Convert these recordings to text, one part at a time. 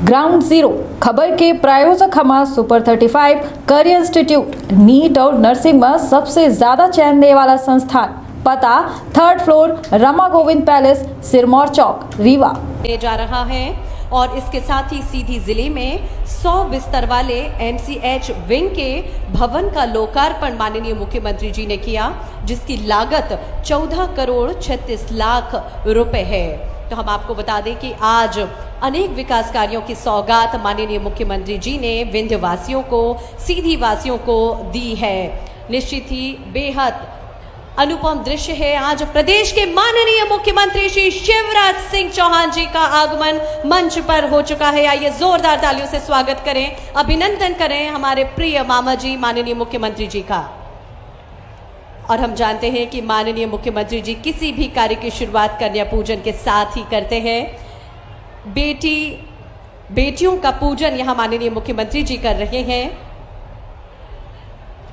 Ground zero खबर के प्रायोजक हमारा सुपर 35 करियर इंस्टीट्यूट नीट और नर्सिंग में सबसे ज्यादा चयन देने वाला संस्थान। पता 3rd floor Rama Govind palace, Sirmour Chowk, Rewa जा रहा है। और इसके साथ ही सीधी जिले में 100 बिस्तर वाले MCH विंग के भवन का लोकार्पण माननीय मुख्यमंत्री जी ने किया, जिसकी लागत 14 करोड़ 36 लाख रुपए है। तो हम आपको बता दें कि आज अनेक विकास कार्यों की सौगात माननीय मुख्यमंत्री जी ने विंध्य वासियों को, सीधी वासियों को दी है। निश्चित ही बेहद अनुपम दृश्य है। आज प्रदेश के माननीय मुख्यमंत्री श्री शिवराज सिंह चौहान जी का आगमन मंच पर हो चुका है। आइए जोरदार तालियों से स्वागत करें, अभिनंदन करें हमारे प्रिय मामा जी माननीय मुख्यमंत्री जी का। और हम जानते हैं कि माननीय मुख्यमंत्री जी किसी भी कार्य की शुरुआत कन्या पूजन के साथ ही करते हैं। बेटियों का पूजन यहाँ माननीय मुख्यमंत्री जी कर रहे हैं।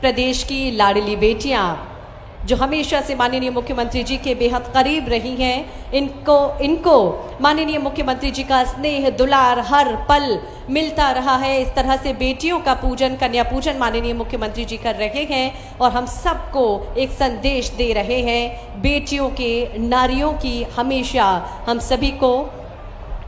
प्रदेश की लाडली बेटियां जो हमेशा से माननीय मुख्यमंत्री जी के बेहद करीब रही हैं, इनको माननीय मुख्यमंत्री जी का स्नेह दुलार हर पल मिलता रहा है। इस तरह से बेटियों का पूजन, कन्या पूजन माननीय मुख्यमंत्री जी कर रहे हैं और हम सबको एक संदेश दे रहे हैं। बेटियों के, नारियों की हमेशा हम सभी को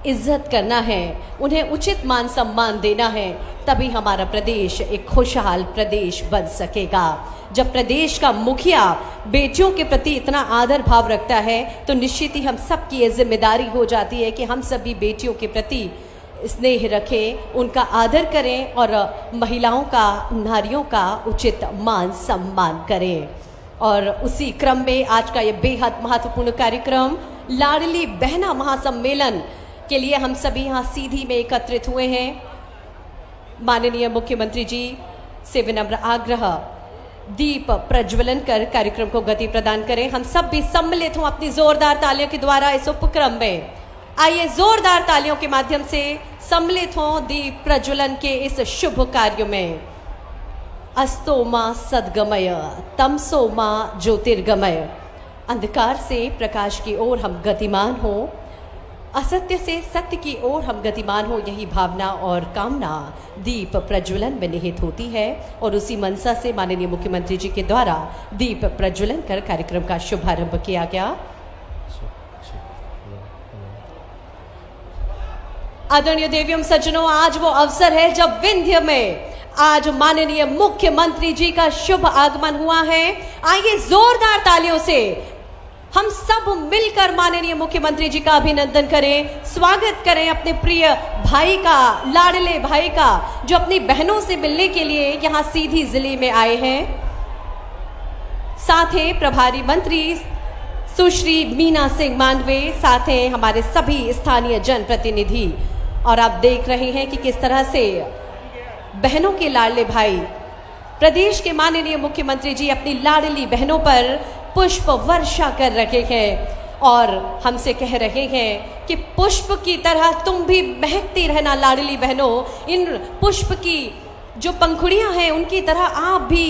इज्जत करना है, उन्हें उचित मान सम्मान देना है, तभी हमारा प्रदेश एक खुशहाल प्रदेश बन सकेगा। जब प्रदेश का मुखिया बेटियों के प्रति इतना आदर भाव रखता है तो निश्चित ही हम सबकी ये जिम्मेदारी हो जाती है कि हम सभी बेटियों के प्रति स्नेह रखें, उनका आदर करें और महिलाओं का, नारियों का उचित मान सम्मान करें। और उसी क्रम में आज का ये बेहद महत्वपूर्ण कार्यक्रम लाडली बहना महासम्मेलन के लिए हम सभी यहाँ सीधी में एकत्रित हुए हैं। माननीय मुख्यमंत्री जी से विनम्र आग्रह, दीप प्रज्वलन कर कार्यक्रम को गति प्रदान करें। हम सब भी सम्मिलित हों अपनी जोरदार तालियों के द्वारा इस उपक्रम में। आइए जोरदार तालियों के माध्यम से सम्मिलित हों दीप प्रज्वलन के इस शुभ कार्य में। अस्तो मां सद्गमय, तमसो मां ज्योतिर्गमय। अंधकार से प्रकाश की ओर हम गतिमान हों, असत्य से सत्य की ओर हम गतिमान हो, यही भावना और कामना दीप प्रज्वलन में निहित होती है। और उसी मनसा से माननीय मुख्यमंत्री जी के द्वारा दीप प्रज्वलन कर कार्यक्रम का शुभारंभ किया गया। आदरणीय देवियों सज्जनों, आज वो अवसर है जब विंध्य में आज माननीय मुख्यमंत्री जी का शुभ आगमन हुआ है। आइए जोरदार तालियों से हम सब मिलकर माननीय मुख्यमंत्री जी का अभिनंदन करें, स्वागत करें अपने प्रिय भाई का, लाडले भाई का, जो अपनी बहनों से मिलने के लिए यहाँ सीधी जिले में आए हैं। साथ ही प्रभारी मंत्री सुश्री मीना सिंह मांडवे, साथ ही हमारे सभी स्थानीय जनप्रतिनिधि। और आप देख रहे हैं कि किस तरह से बहनों के लाडले भाई, प्रदेश के माननीय मुख्यमंत्री जी अपनी लाडली बहनों पर पुष्प वर्षा कर रहे हैं और हमसे कह रहे हैं कि पुष्प की तरह तुम भी महकती रहना लाडली बहनों। इन पुष्प की जो पंखुड़ियां हैं उनकी तरह आप भी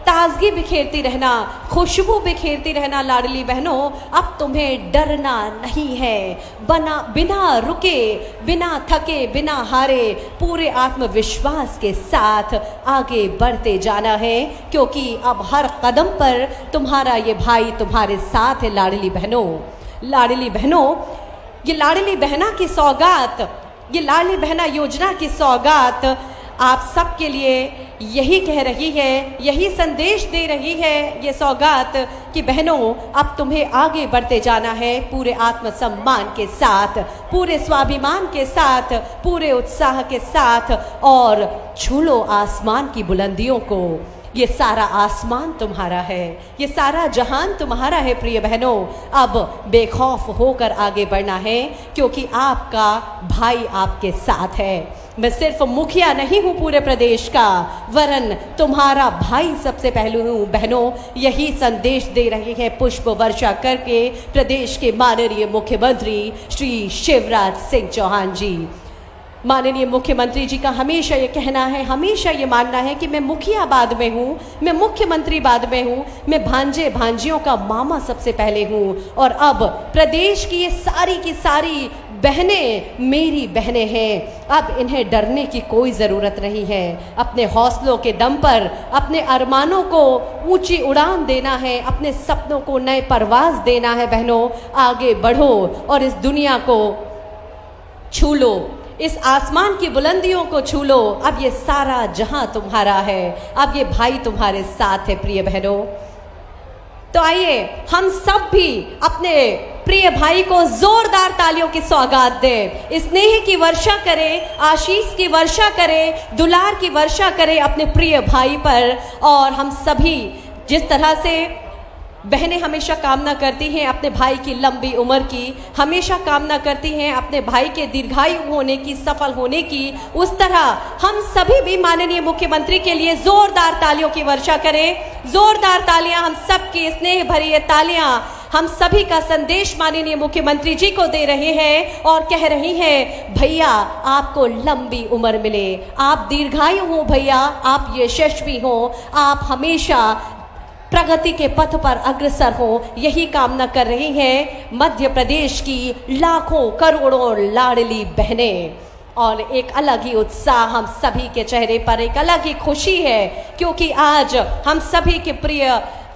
ताजगी बिखेरती रहना, खुशबू बिखेरती रहना लाडली बहनों। अब तुम्हें डरना नहीं है, बिना रुके, बिना थके, बिना हारे, पूरे आत्मविश्वास के साथ आगे बढ़ते जाना है, क्योंकि अब हर कदम पर तुम्हारा ये भाई तुम्हारे साथ है लाडली बहनों। लाडली बहनों, ये लाडली बहना की सौगात, ये लाडली बहना योजना की सौगात आप सबके लिए यही कह रही है, यही संदेश दे रही है ये सौगात कि बहनों अब तुम्हें आगे बढ़ते जाना है पूरे आत्मसम्मान के साथ, पूरे स्वाभिमान के साथ, पूरे उत्साह के साथ, और छू लो आसमान की बुलंदियों को। ये सारा आसमान तुम्हारा है, ये सारा जहान तुम्हारा है प्रिय बहनों। अब बेखौफ होकर आगे बढ़ना है, क्योंकि आपका भाई आपके साथ है। मैं सिर्फ मुखिया नहीं हूँ पूरे प्रदेश का, वरन तुम्हारा भाई सबसे पहले हूँ बहनों। यही संदेश दे रहे हैं पुष्प वर्षा करके प्रदेश के माननीय मुख्यमंत्री श्री शिवराज सिंह चौहान जी। माननीय मुख्यमंत्री जी का हमेशा ये कहना है, हमेशा ये मानना है कि मैं मुखिया बाद में हूँ, मैं मुख्यमंत्री बाद में हूँ, मैं भांजे भांजियों का मामा सबसे पहले हूँ। और अब प्रदेश की ये सारी की सारी बहनें मेरी बहनें हैं, अब इन्हें डरने की कोई ज़रूरत नहीं है। अपने हौसलों के दम पर अपने अरमानों को ऊंची उड़ान देना है, अपने सपनों को नए परवाज देना है। बहनों, आगे बढ़ो और इस दुनिया को छू लो, इस आसमान की बुलंदियों को छू लो। अब ये सारा जहां तुम्हारा है, अब ये भाई तुम्हारे साथ है। प्रिय बहनों, तो आइए हम सब भी अपने प्रिय भाई को जोरदार तालियों की सौगात दें, स्नेह की वर्षा करें, आशीष की वर्षा करें, दुलार की वर्षा करें अपने प्रिय भाई पर। और हम सभी जिस तरह से बहनें हमेशा कामना करती हैं अपने भाई की लंबी उम्र की, हमेशा कामना करती हैं अपने भाई के दीर्घायु होने की, सफल होने की, उस तरह हम सभी भी माननीय मुख्यमंत्री के लिए जोरदार तालियों की वर्षा करें। जोरदार तालियां, हम सबकी स्नेह भरी ये तालियां हम सभी का संदेश माननीय मुख्यमंत्री जी को दे रहे हैं और कह रही हैं, भैया आपको लंबी उम्र मिले, आप दीर्घायु हो भैया, आप यशस्वी हो, आप हमेशा प्रगति के पथ पर अग्रसर हो, यही कामना कर रही हैं मध्य प्रदेश की लाखों करोड़ों लाडली बहनें। और एक अलग ही उत्साह हम सभी के चेहरे पर, एक अलग ही खुशी है, क्योंकि आज हम सभी के प्रिय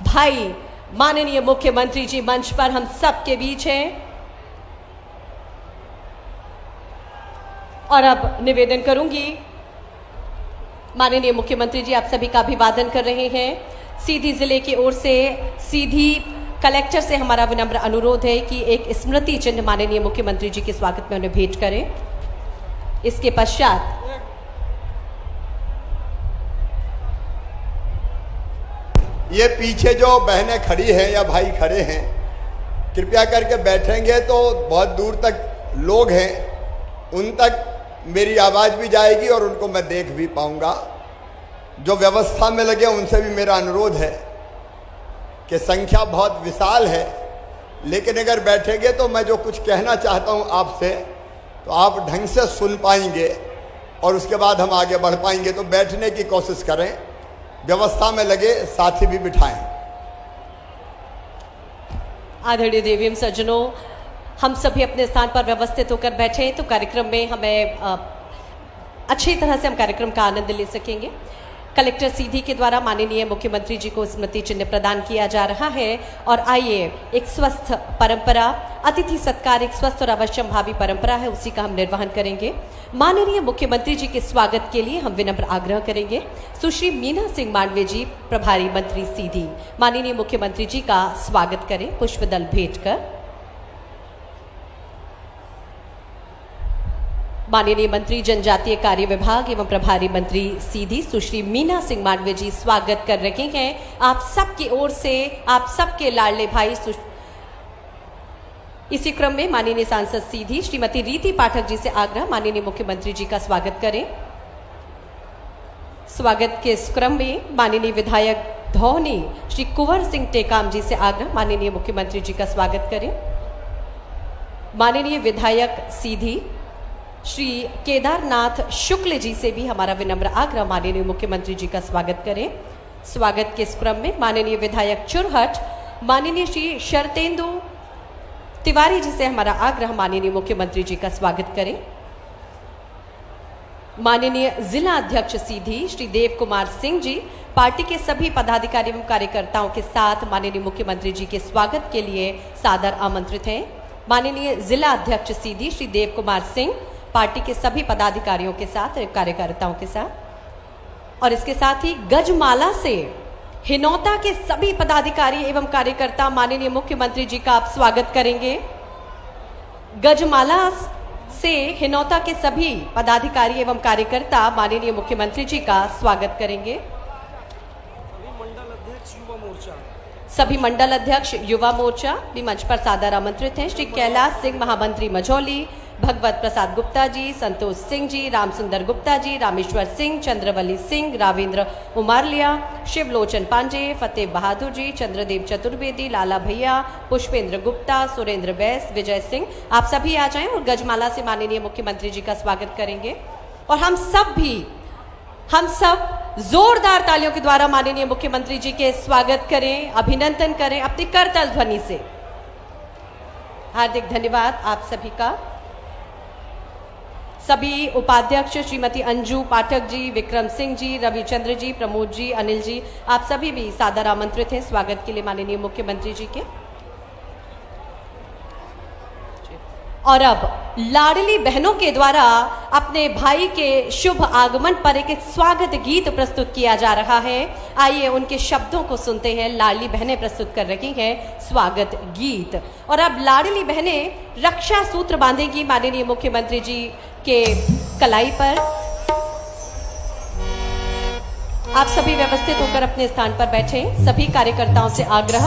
भाई माननीय मुख्यमंत्री जी मंच पर हम सब के बीच हैं। और अब निवेदन करूंगी, माननीय मुख्यमंत्री जी आप सभी का अभिवादन कर रहे हैं। सीधी जिले की ओर से सीधी कलेक्टर से हमारा विनम्र अनुरोध है कि एक स्मृति चिन्ह माननीय मुख्यमंत्री जी के स्वागत में उन्हें भेंट करें। इसके पश्चात ये पीछे जो बहनें खड़ी हैं या भाई खड़े हैं, कृपया करके बैठेंगे तो बहुत दूर तक लोग हैं, उन तक मेरी आवाज़ भी जाएगी और उनको मैं देख भी पाऊंगा। जो व्यवस्था में लगे उनसे भी मेरा अनुरोध है कि संख्या बहुत विशाल है, लेकिन अगर बैठेंगे तो मैं जो कुछ कहना चाहता हूं आपसे तो आप ढंग से सुन पाएंगे और उसके बाद हम आगे बढ़ पाएंगे। तो बैठने की कोशिश करें, व्यवस्था में लगे साथी भी बिठाएं। आदरणीय देवीम सज्जनों, हम सभी अपने स्थान पर व्यवस्थित होकर बैठे तो कार्यक्रम में हमें अच्छी तरह से हम कार्यक्रम का आनंद ले सकेंगे। कलेक्टर सीधी के द्वारा माननीय मुख्यमंत्री जी को स्मृति चिन्ह प्रदान किया जा रहा है। और आइए, एक स्वस्थ परंपरा, अतिथि सत्कार एक स्वस्थ और अवश्यम भावी परंपरा है, उसी का हम निर्वहन करेंगे। माननीय मुख्यमंत्री जी के स्वागत के लिए हम विनम्र आग्रह करेंगे सुश्री मीना सिंह मांडवे जी, प्रभारी मंत्री सीधी, माननीय मुख्यमंत्री जी का स्वागत करें पुष्पदल भेंट कर। माननीय मंत्री जनजातीय कार्य विभाग एवं प्रभारी मंत्री सीधी सुश्री मीना सिंह मांडवे जी स्वागत कर रहे हैं आप सबकी ओर से, आप सबके लाडले भाई। इसी क्रम में माननीय सांसद सीधी श्रीमती रीति पाठक जी से आग्रह, माननीय मुख्यमंत्री जी का स्वागत करें। स्वागत के इस क्रम में माननीय विधायक धौनी श्री कुंवर सिंह टेकाम जी से आग्रह, माननीय मुख्यमंत्री जी का स्वागत करें। माननीय विधायक सीधी श्री केदारनाथ शुक्ल जी से भी हमारा विनम्र आग्रह, माननीय मुख्यमंत्री जी का स्वागत करें। स्वागत के इस क्रम में माननीय विधायक चुरहट माननीय श्री शरतेंदु तिवारी जी से हमारा आग्रह, माननीय मुख्यमंत्री जी का स्वागत करें। माननीय जिला अध्यक्ष सीधी श्री देव कुमार सिंह जी पार्टी के सभी पदाधिकारी एवं कार्यकर्ताओं के साथ माननीय मुख्यमंत्री जी के स्वागत के लिए सादर आमंत्रित हैं। माननीय जिला अध्यक्ष सीधी श्री देव कुमार सिंह पार्टी के सभी पदाधिकारियों के साथ, कार्यकर्ताओं के साथ, और इसके साथ ही गजमाला से हिनौता के सभी पदाधिकारी एवं कार्यकर्ता माननीय मुख्यमंत्री जी का आप स्वागत करेंगे। गजमाला से हिनौता के सभी पदाधिकारी एवं कार्यकर्ता माननीय मुख्यमंत्री जी का स्वागत करेंगे। सभी मंडल अध्यक्ष युवा मोर्चा भी मंच पर सादर आमंत्रित हैं। श्री कैलाश सिंह महामंत्री मझौली, भगवत प्रसाद गुप्ता जी, संतोष सिंह जी, रामसुंदर गुप्ता जी, रामेश्वर सिंह, चंद्रवली सिंह, रावेंद्र उमारलिया, शिवलोचन पांडे, फतेह बहादुर जी, चंद्रदेव चतुर्वेदी, लाला भैया, पुष्पेंद्र गुप्ता, सुरेंद्र बैस, विजय सिंह, आप सभी आ जाएं और गजमाला से माननीय मुख्यमंत्री जी का स्वागत करेंगे। और हम सब जोरदार तालियों के द्वारा माननीय मुख्यमंत्री जी के स्वागत करें, अभिनंदन करें अपनी करतल ध्वनि से। हार्दिक धन्यवाद आप सभी का। सभी उपाध्यक्ष श्रीमती अंजू पाठक जी, विक्रम सिंह जी, रविचंद्र जी, प्रमोद जी, अनिल जी, आप सभी भी सादर आमंत्रित हैं स्वागत के लिए माननीय मुख्यमंत्री जी के। और अब लाडली बहनों के द्वारा अपने भाई के शुभ आगमन पर एक स्वागत गीत प्रस्तुत किया जा रहा है। आइए उनके शब्दों को सुनते हैं। लाडली बहनें प्रस्तुत कर रही हैं स्वागत गीत। और अब लाडली बहनें रक्षा सूत्र बांधेंगी माननीय मुख्यमंत्री जी के कलाई पर। आप सभी व्यवस्थित होकर अपने स्थान पर बैठें। सभी कार्यकर्ताओं से आग्रह,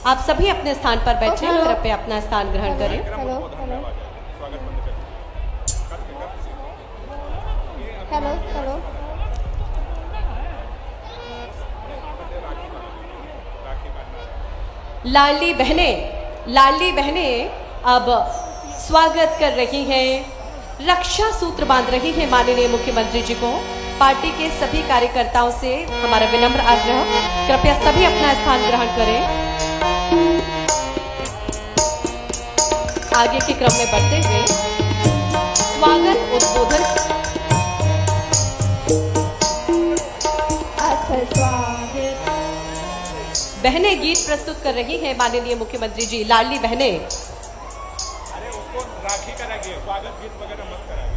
आप सभी अपने स्थान पर बैठें, कृपया अपना स्थान ग्रहण करें। Hello hello hello. लाडली बहनें अब स्वागत कर रही हैं, रक्षा सूत्र बांध रही हैं माननीय मुख्यमंत्री जी को। पार्टी के सभी कार्यकर्ताओं से हमारा विनम्र आग्रह, कृपया सभी अपना स्थान ग्रहण करें। आगे के क्रम में बढ़ते हुए स्वागत उद्बोधन बहनें गीत प्रस्तुत कर रही हैं माननीय मुख्यमंत्री जी। लाडली बहनें, अरे उसको राखी कराइए, स्वागत गीत वगैरह मत कराइए।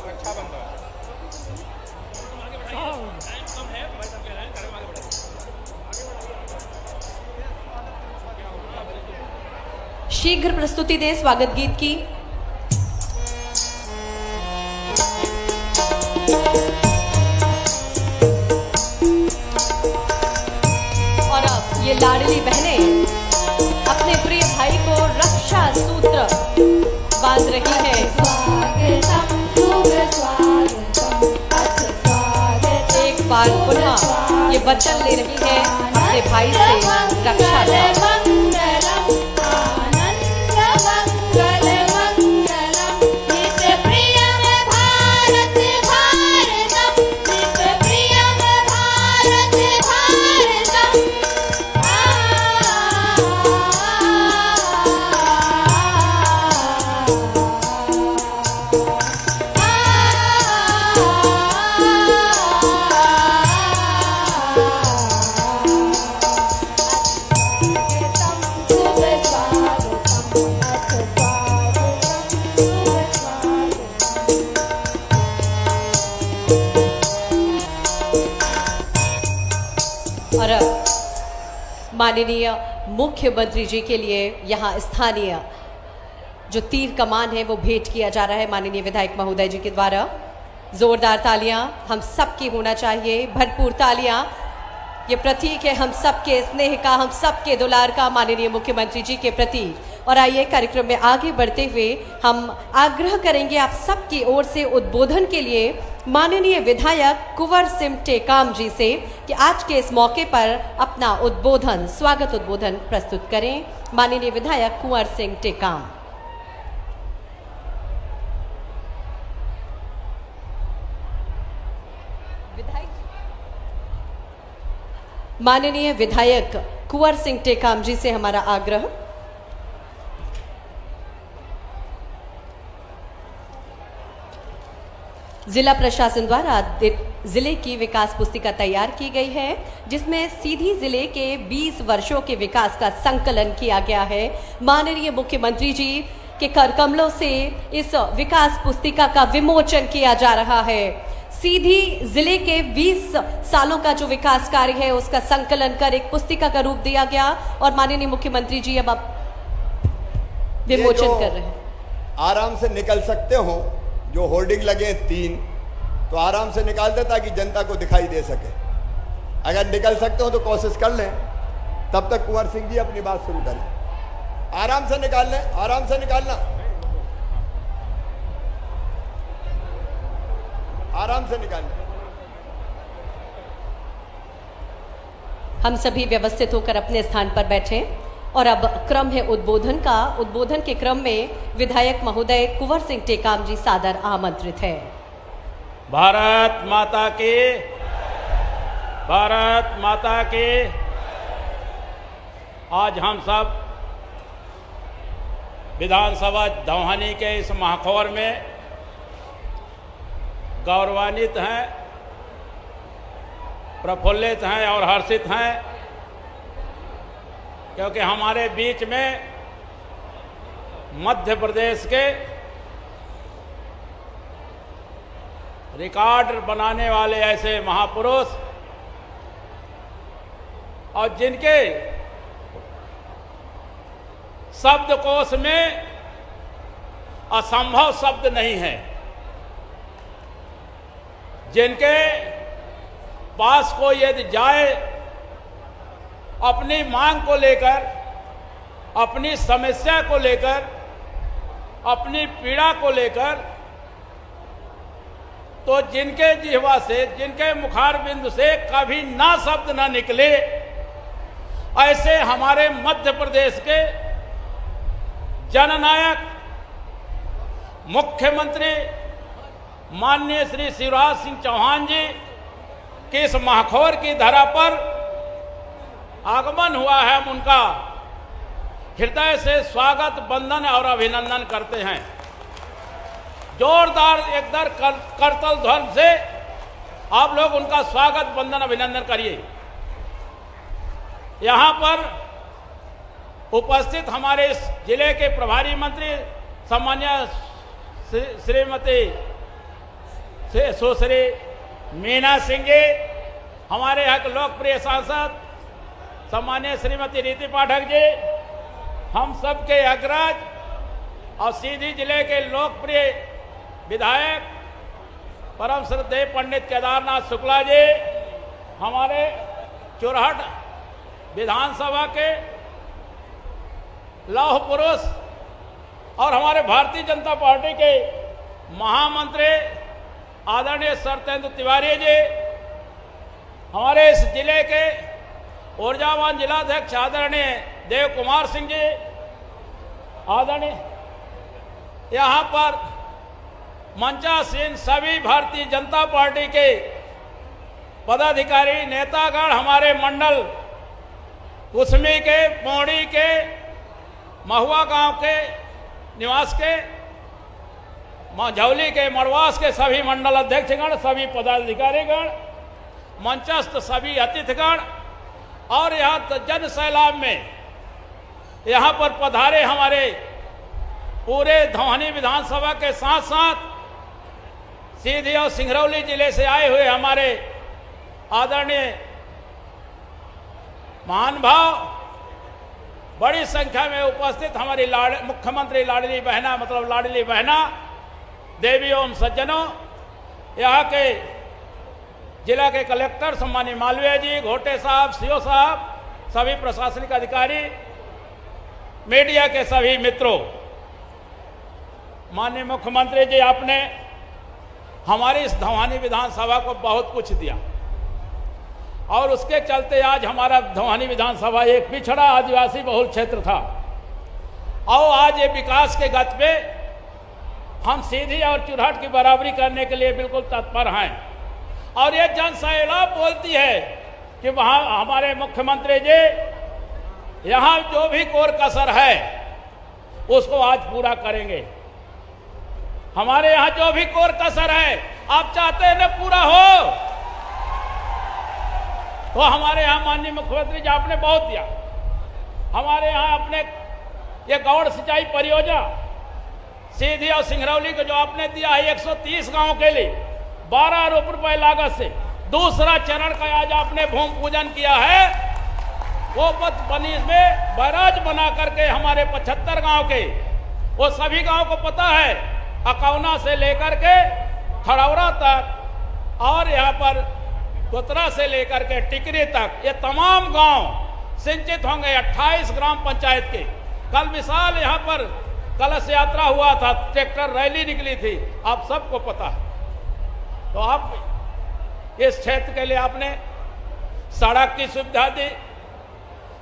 रक्षाबंधन शीघ्र प्रस्तुति दें स्वागत गीत की। और अब ये लाडली बहनें अपने प्रिय भाई को रक्षा सूत्र बांध रही हैं। एक बार पुनः ये वचन ले रही है अपने भाई से रक्षा का। और माननीय मुख्यमंत्री जी के लिए यहाँ स्थानीय जो तीर कमान है वो भेंट किया जा रहा है माननीय विधायक महोदय जी के द्वारा। जोरदार तालियां हम सबकी होना चाहिए, भरपूर तालियां। ये प्रतीक है हम सबके स्नेह का, हम सबके दुलार का माननीय मुख्यमंत्री जी के प्रति। और आइए कार्यक्रम में आगे बढ़ते हुए हम आग्रह करेंगे आप सबकी ओर से उद्बोधन के लिए माननीय विधायक कुंवर सिंह टेकाम जी से कि आज के इस मौके पर अपना उद्बोधन, स्वागत उद्बोधन प्रस्तुत करें। माननीय विधायक कुंवर सिंह टेकाम। माननीय विधायक कुंवर सिंह टेकाम जी से हमारा आग्रह। जिला प्रशासन द्वारा जिले की विकास पुस्तिका तैयार की गई है जिसमें सीधी जिले के 20 वर्षों के विकास का संकलन किया गया है। माननीय मुख्यमंत्री जी के कर कमलों से इस विकास पुस्तिका का विमोचन किया जा रहा है। सीधी जिले के 20 सालों का जो विकास कार्य है उसका संकलन कर एक पुस्तिका का रूप दिया गया और माननीय मुख्यमंत्री जी अब विमोचन कर रहे हैं। आराम से निकल सकते हो, जो होर्डिंग लगे 3 तो आराम से निकाल दे ताकि जनता को दिखाई दे सके। अगर निकल सकते हो तो कोशिश कर लें, तब तक कुंवर सिंह जी अपनी बात शुरू करें। आराम से निकाल लें, आराम से निकालना, आराम से निकालना। हम सभी व्यवस्थित होकर अपने स्थान पर बैठे और अब क्रम है उद्बोधन का। उद्बोधन के क्रम में विधायक महोदय कुंवर सिंह टेकाम जी सादर आमंत्रित है। भारत माता की, भारत माता की। आज हम सब विधानसभा धौहानी के इस महाखौर में गौरवान्वित हैं, प्रफुल्लित हैं और हर्षित हैं, क्योंकि हमारे बीच में मध्य प्रदेश के रिकॉर्ड बनाने वाले ऐसे महापुरुष और जिनके शब्दकोश में असंभव शब्द नहीं है, जिनके पास कोई यदि जाए अपनी मांग को लेकर, अपनी समस्या को लेकर, अपनी पीड़ा को लेकर, तो जिनके जिह्वा से, जिनके मुखार बिंदु से कभी ना शब्द ना निकले, ऐसे हमारे मध्य प्रदेश के जननायक मुख्यमंत्री माननीय श्री शिवराज सिंह चौहान जी के इस महाखौर की धरा पर आगमन हुआ है। हम उनका हृदय से स्वागत, वंदन और अभिनंदन करते हैं। जोरदार एकदर करतल ध्वनि से आप लोग उनका स्वागत, वंदन, अभिनंदन करिए। यहाँ पर उपस्थित हमारे इस जिले के प्रभारी मंत्री सम्मान्य श्रीमती सुश्री मीना सिंह जी, हमारे यहाँ के लोकप्रिय सांसद सम्मान्य श्रीमती रीति पाठक जी, हम सबके अग्रज और सीधी जिले के लोकप्रिय विधायक परम श्रद्धेय पंडित केदारनाथ शुक्ला जी, हमारे चुरहट विधानसभा के लौह पुरुष और हमारे भारतीय जनता पार्टी के महामंत्री आदरणीय सत्येंद्र तिवारी जी, हमारे इस जिले के ऊर्जावान जिलाध्यक्ष आदरणीय देव कुमार सिंह जी, आदरणीय यहाँ पर मंचासीन सभी भारतीय जनता पार्टी के पदाधिकारी, नेतागण, हमारे मंडल कुसमी के, पौड़ी के, महुआ गांव के निवास के, झौली के, मड़वास के सभी मंडल अध्यक्षगण, सभी पदाधिकारीगण, मंचस्थ सभी अतिथिगण और यहाँ जन सैलाब में यहाँ पर पधारे हमारे पूरे धौहानी विधानसभा के साथ साथ सीधी और सिंगरौली जिले से आए हुए हमारे आदरणीय महान भाव, बड़ी संख्या में उपस्थित हमारी मुख्यमंत्री लाडली बहना, मतलब लाडली बहना, देवियों एवं सज्जनों, यहाँ के जिला के कलेक्टर सम्मानीय मालवीय जी, घोटे साहब, सीओ साहब, सभी प्रशासनिक अधिकारी, मीडिया के सभी मित्रों, माननीय मुख्यमंत्री जी, आपने हमारी इस धौहानी विधानसभा को बहुत कुछ दिया और उसके चलते आज हमारा धौहानी विधानसभा एक पिछड़ा आदिवासी बहुल क्षेत्र था और आज ये विकास के गति पे हम सीधी और चुरहट की बराबरी करने के लिए बिल्कुल तत्पर हैं। और ये जन सैलाब बोलती है कि वहाँ हमारे मुख्यमंत्री जी यहाँ जो भी कोर कसर है उसको आज पूरा करेंगे। हमारे यहाँ जो भी कोर कसर है आप चाहते हैं ना पूरा हो, तो हमारे यहाँ माननीय मुख्यमंत्री जी आपने बहुत दिया। हमारे यहाँ अपने ये गौड़ सिंचाई परियोजना सीधी और सिंगरौली को जो आपने दिया है 130 गांव के लिए 12 अरब रुपए लागत से, दूसरा चरण का आज आपने भूमि पूजन किया है। वो बनी में बैराज बना करके हमारे 75 गांव के, वो सभी गांव को पता है, अकौना से लेकर के खड़ौरा तक और यहाँ पर कोतरा से लेकर के टिकरी तक ये तमाम गांव सिंचित होंगे। 28 ग्राम पंचायत के कल विशाल यहाँ पर कलश यात्रा हुआ था, ट्रैक्टर रैली निकली थी, आप सबको पता है। तो आप इस क्षेत्र के लिए आपने सड़क की सुविधा दी,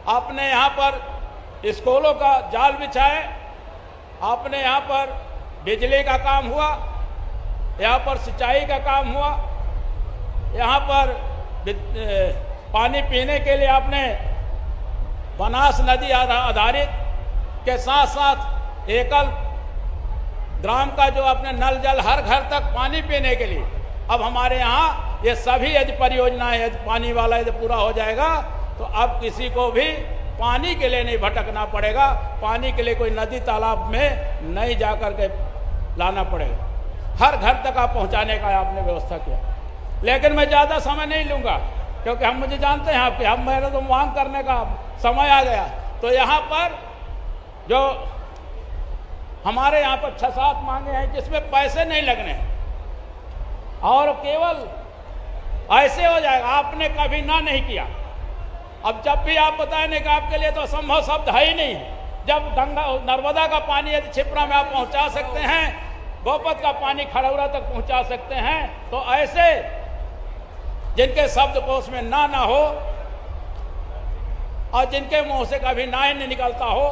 आपने यहाँ पर स्कूलों का जाल बिछाए, आपने यहाँ पर बिजली का काम हुआ, यहाँ पर सिंचाई का काम हुआ, यहाँ पर पानी पीने के लिए आपने बनास नदी आधारित के साथ साथ एकल ग्राम का जो अपने नल जल हर घर तक पानी पीने के लिए, अब हमारे यहाँ ये सभी यदि परियोजनाएं यदि पानी वाला यदि पूरा हो जाएगा तो अब किसी को भी पानी के लिए नहीं भटकना पड़ेगा, पानी के लिए कोई नदी तालाब में नहीं जा कर के लाना पड़ेगा, हर घर तक आप पहुंचाने का आपने व्यवस्था किया। लेकिन मैं ज़्यादा समय नहीं लूँगा क्योंकि हम मुझे जानते हैं आपके, हम मेरा तो मांग करने का समय आ गया। तो यहाँ पर जो हमारे यहाँ पर 6-7 मांगे हैं जिसमें पैसे नहीं लगने हैं और केवल ऐसे हो जाएगा, आपने कभी ना नहीं किया। अब जब भी आप बताएंगे कि आपके लिए तो असंभव शब्द है ही नहीं है। जब गंगा नर्मदा का पानी यदि छिपरा में आप पहुंचा सकते हैं, गोपत का पानी खड़ौरा तक पहुंचा सकते हैं, तो ऐसे जिनके शब्दकोश में ना हो और जिनके मुंह से कभी ना ही नहीं निकलता हो,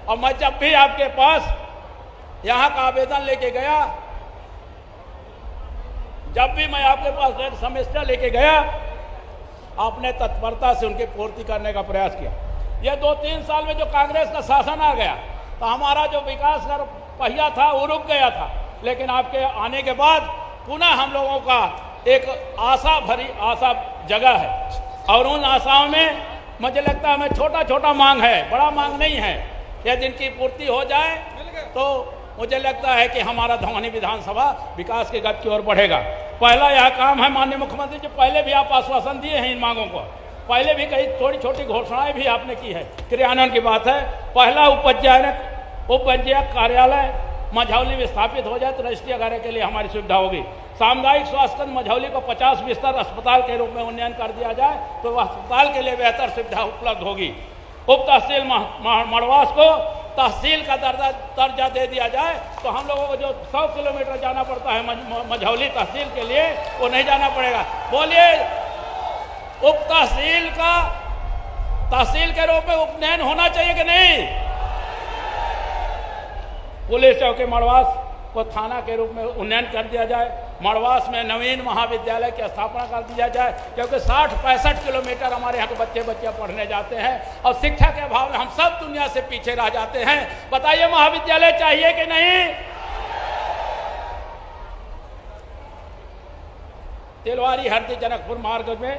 और मैं जब भी आपके पास यहाँ का आवेदन लेके गया, जब भी मैं आपके पास रेड समिस्टर लेके गया, आपने तत्परता से उनकी पूर्ति करने का प्रयास किया। ये 2-3 साल में जो कांग्रेस का शासन आ गया तो हमारा जो विकास का पहिया था वो रुक गया था, लेकिन आपके आने के बाद पुनः हम लोगों का एक आशा भरी आशा जगह है और उन आशाओं में मुझे लगता है हमें छोटा छोटा मांग है, बड़ा मांग नहीं है। यदि इनकी पूर्ति हो जाए तो मुझे लगता है कि हमारा धौनी विधानसभा विकास के गति की ओर बढ़ेगा। पहला यह काम है माननीय मुख्यमंत्री जी, पहले भी आप आश्वासन दिए हैं इन मांगों को, पहले भी कई थोड़ी छोटी घोषणाएं भी आपने की है, क्रियान्वयन की बात है। पहला उपपंचायत कार्यालय मझौली में स्थापित हो जाए तो रजिस्ट्री वगैरह के लिए हमारी सुविधा होगी। सामुदायिक स्वास्थ्य केंद्र मझौली को 50 बिस्तर अस्पताल के रूप में उन्नयन कर दिया जाए तो वह अस्पताल के लिए बेहतर सुविधा उपलब्ध होगी। उप तहसील मड़वास को तहसील का दर्जा दे दिया जाए तो हम लोगों को जो 100 किलोमीटर जाना पड़ता है मझौली तहसील के लिए वो नहीं जाना पड़ेगा। बोलिए, उप तहसील का तहसील के रूप में उपनयन होना चाहिए कि नहीं? पुलिस चौकी मड़वास को थाना के रूप में उन्नयन कर दिया जाए, मड़वास में नवीन महाविद्यालय की स्थापना कर दिया जाए, क्योंकि 60-65 किलोमीटर हमारे यहाँ के बच्चे पढ़ने जाते हैं और शिक्षा के अभाव में हम सब दुनिया से पीछे रह जाते हैं। बताइए, महाविद्यालय चाहिए कि नहीं? तिलवारी हरदी जनकपुर मार्ग में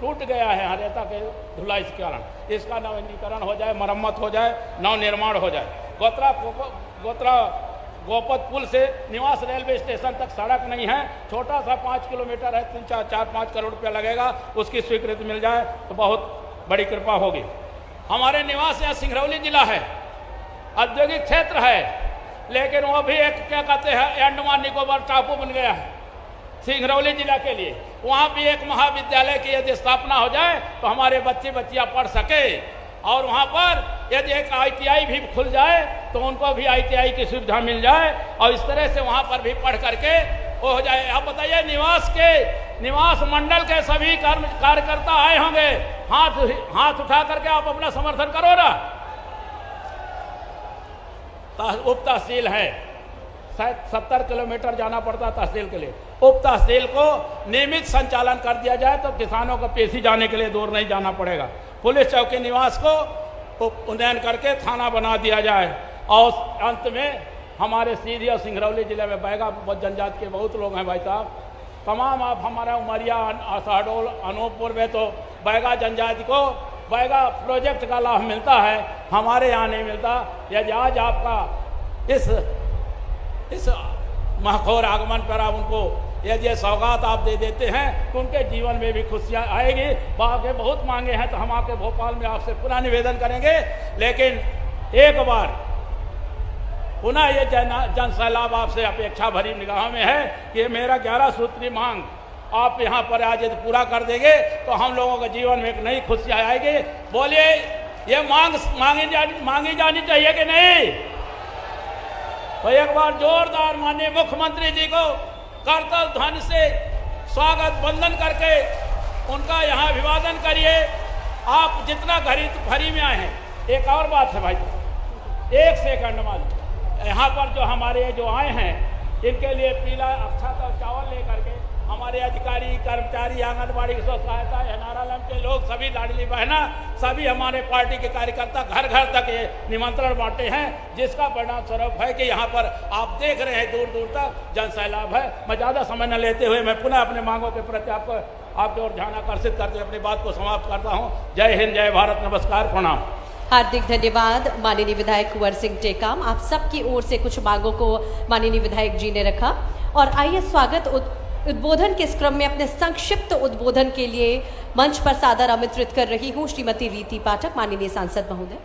टूट गया है हरेता के धुलाई के कारण, इसका नवीनीकरण हो जाए, मरम्मत हो जाए, नव निर्माण हो जाए। गोपत पुल से निवास रेलवे स्टेशन तक सड़क नहीं है, छोटा सा 5 किलोमीटर है, 3-4-5 करोड़ रुपया लगेगा, उसकी स्वीकृति मिल जाए तो बहुत बड़ी कृपा होगी। हमारे निवास यहाँ सिंगरौली जिला है, औद्योगिक क्षेत्र है, लेकिन वो भी एक क्या कहते हैं अंडमान निकोबार टापू बन गया है सिंगरौली जिला के लिए। वहाँ भी एक महाविद्यालय की यदि स्थापना हो जाए तो हमारे बच्चियाँ पढ़ सके, और वहाँ पर यदि एक ITI भी खुल जाए तो उनको भी ITI की सुविधा मिल जाए और इस तरह से वहाँ पर भी पढ़ करके वो हो जाए। आप बताइए, निवास मंडल के सभी कार्यकर्ता आए होंगे, हाथ उठा करके आप अपना समर्थन करो ना। उप तहसील है, शायद 70 किलोमीटर जाना पड़ता तहसील के लिए, उप तहसील को नियमित संचालन कर दिया जाए तो किसानों को पेशी जाने के लिए दूर नहीं जाना पड़ेगा। पुलिस चौकी निवास को उन्नयन करके थाना बना दिया जाए और अंत में हमारे सीधी और सिंगरौली जिले में बैगा जनजाति के बहुत लोग हैं भाई साहब, तमाम आप हमारा उमरिया, शहडोल, अनूपपुर में तो बैगा जनजाति को बैगा प्रोजेक्ट का लाभ मिलता है, हमारे यहाँ नहीं मिलता। यदि आज आपका इस महखौर आगमन पर आप उनको यदि सौगात आप दे देते हैं तो उनके जीवन में भी खुशियाँ आएगी। बाकी बहुत मांगे हैं तो हम आके भोपाल में आपसे पुनः निवेदन करेंगे, लेकिन एक बार पुनः ये जन सैलाब आपसे अपेक्षा भरी निगाह में है कि मेरा 11 सूत्री मांग आप यहाँ पर आज यदि पूरा कर देंगे तो हम लोगों के जीवन में एक नई खुशियाँ आएगी। बोलिए, ये मांगी जानी चाहिए कि नहीं? तो एक बार जोरदार माननीय मुख्यमंत्री जी को करतल ध्वनि से स्वागत वंदन करके उनका यहाँ अभिवादन करिए। आप जितना घरी में आए हैं, एक और बात है भाई, 1 सेकंड मान, यहाँ पर जो हमारे जो आए हैं इनके लिए पीला अक्षत और चावल लेकर के हमारे अधिकारी कर्मचारी आंगनबाड़ी स्व सहायता एनआरएलएम के लोग सभी लाडली बहना सभी हमारे पार्टी के कार्यकर्ता घर घर तक ये निमंत्रण बांटे हैं, जिसका परिणाम स्वरूप है कि यहाँ पर आप देख रहे हैं दूर दूर तक जन सैलाब है। मैं ज़्यादा समय न लेते हुए मैं पुनः अपने मांगों के प्रति आपकी ओर ध्यान आकर्षित करते अपनी बात को समाप्त करता हूँ। जय हिंद, जय भारत, नमस्कार, प्रणाम। हार्दिक धन्यवाद माननीय विधायक कुंवर सिंह टेकाम। आप सबकी ओर से कुछ मांगों को माननीय विधायक जी ने रखा और आइए स्वागत उद्बोधन के इस क्रम में अपने संक्षिप्त उद्बोधन के लिए मंच पर सादर आमंत्रित कर रही हूं श्रीमती रीति पाठक, माननीय सांसद महोदय।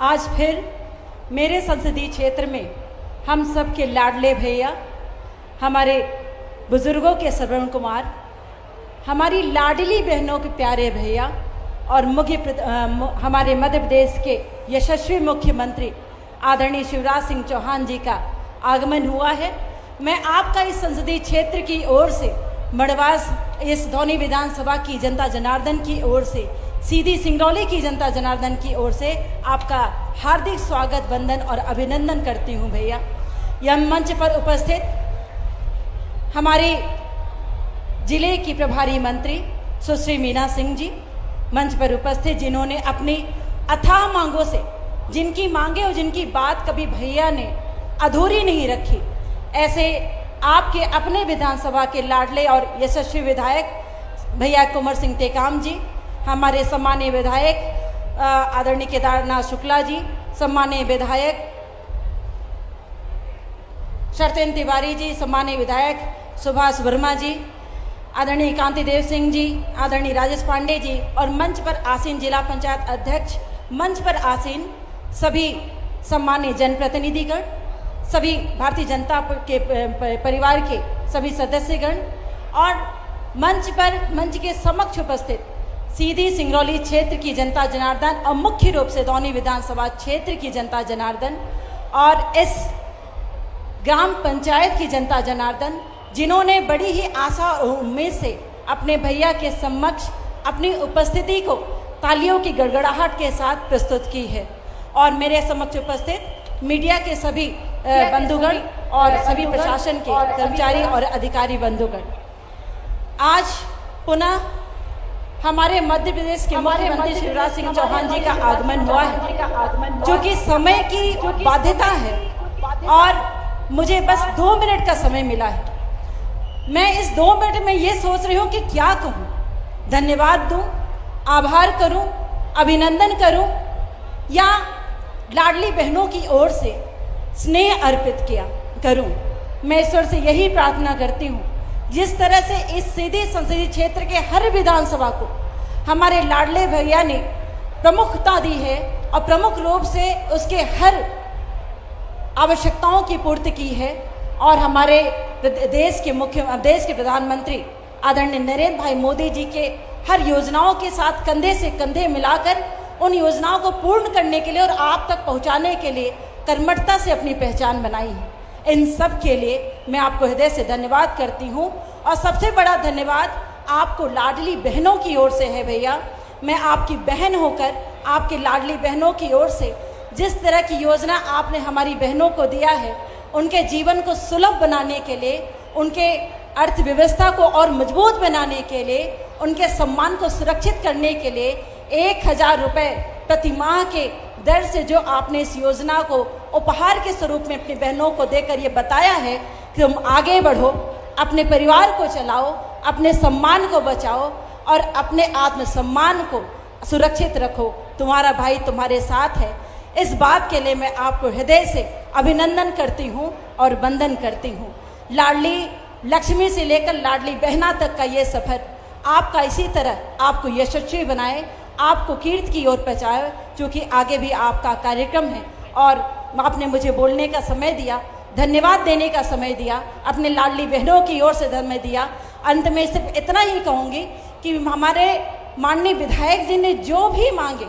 आज फिर मेरे संसदीय क्षेत्र में हम सब के लाडले भैया, हमारे बुजुर्गों के श्रवण कुमार, हमारी लाडली बहनों के प्यारे भैया और हमारे मध्य प्रदेश के यशस्वी मुख्यमंत्री आदरणीय शिवराज सिंह चौहान जी का आगमन हुआ है। मैं आपका इस संसदीय क्षेत्र की ओर से, मड़वास इस धौनी विधानसभा की जनता जनार्दन की ओर से, सीधी सिंगरौली की जनता जनार्दन की ओर से आपका हार्दिक स्वागत, वंदन और अभिनंदन करती हूँ भैया। यह मंच पर उपस्थित हमारे जिले की प्रभारी मंत्री सुश्री मीना सिंह जी मंच पर उपस्थित, जिन्होंने अपनी अथाह मांगों से, जिनकी मांगे और जिनकी बात कभी भैया ने अधूरी नहीं रखी, ऐसे आपके अपने विधानसभा के लाडले और यशस्वी विधायक भैया कुंवर सिंह टेकाम जी, हमारे सम्मानीय विधायक आदरणीय केदारनाथ शुक्ला जी, सम्मानीय विधायक शर्तेन तिवारी जी, सम्मानीय विधायक सुभाष वर्मा जी, आदरणीय कांति देव सिंह जी, आदरणीय राजेश पांडे जी और मंच पर आसीन जिला पंचायत अध्यक्ष, मंच पर आसीन सभी सम्मानीय जनप्रतिनिधिगण, सभी भारतीय जनता के परिवार के सभी सदस्यगण और मंच के समक्ष उपस्थित सीधी सिंगरौली क्षेत्र की जनता जनार्दन और मुख्य रूप से धौनी विधानसभा क्षेत्र की जनता जनार्दन और इस ग्राम पंचायत की जनता जनार्दन, जिन्होंने बड़ी ही आशा और उम्मीद से अपने भैया के समक्ष अपनी उपस्थिति को तालियों की गड़गड़ाहट के साथ प्रस्तुत की है। और मेरे समक्ष उपस्थित मीडिया के सभी बंधुगण और सभी प्रशासन के कर्मचारी और अधिकारी बंधुगण, आज पुनः हमारे मध्य प्रदेश के मुख्यमंत्री शिवराज सिंह चौहान जी का आगमन हुआ है, जो कि समय की बाध्यता है और मुझे बस 2 मिनट का समय मिला है। मैं इस 2 मिनट में ये सोच रही हूँ कि क्या कहूँ, धन्यवाद दूँ, आभार करूँ, अभिनंदन करूँ या लाडली बहनों की ओर से स्नेह अर्पित करूँ। मैं ईश्वर से यही प्रार्थना करती हूँ, जिस तरह से इस सीधे संसदीय क्षेत्र के हर विधानसभा को हमारे लाडले भैया ने प्रमुखता दी है और प्रमुख रूप से उसके हर आवश्यकताओं की पूर्ति की है और हमारे देश के प्रधानमंत्री आदरणीय नरेंद्र भाई मोदी जी के हर योजनाओं के साथ कंधे से कंधे मिलाकर उन योजनाओं को पूर्ण करने के लिए और आप तक पहुंचाने के लिए कर्मठता से अपनी पहचान बनाई है। इन सब के लिए मैं आपको हृदय से धन्यवाद करती हूं और सबसे बड़ा धन्यवाद आपको लाडली बहनों की ओर से है भैया। मैं आपकी बहन होकर आपकी लाडली बहनों की ओर से जिस तरह की योजना आपने हमारी बहनों को दिया है, उनके जीवन को सुलभ बनाने के लिए, उनके अर्थव्यवस्था को और मजबूत बनाने के लिए, उनके सम्मान को सुरक्षित करने के लिए 1000 रुपये प्रति माह के दर से जो आपने इस योजना को उपहार के स्वरूप में अपनी बहनों को देकर ये बताया है कि तुम आगे बढ़ो, अपने परिवार को चलाओ, अपने सम्मान को बचाओ और अपने आत्मसम्मान को सुरक्षित रखो, तुम्हारा भाई तुम्हारे साथ है। इस बात के लिए मैं आपको हृदय से अभिनंदन करती हूँ और वंदन करती हूँ। लाडली लक्ष्मी से लेकर लाडली बहना तक का ये सफ़र आपका इसी तरह आपको यशस्वी बनाए, आपको कीर्ति की ओर पहुँचाए, क्योंकि आगे भी आपका कार्यक्रम है और आपने मुझे बोलने का समय दिया, धन्यवाद देने का समय दिया, अपने लाडली बहनों की ओर से धन्यवाद दिया। अंत में सिर्फ इतना ही कहूँगी कि हमारे माननीय विधायक जी ने जो भी मांगे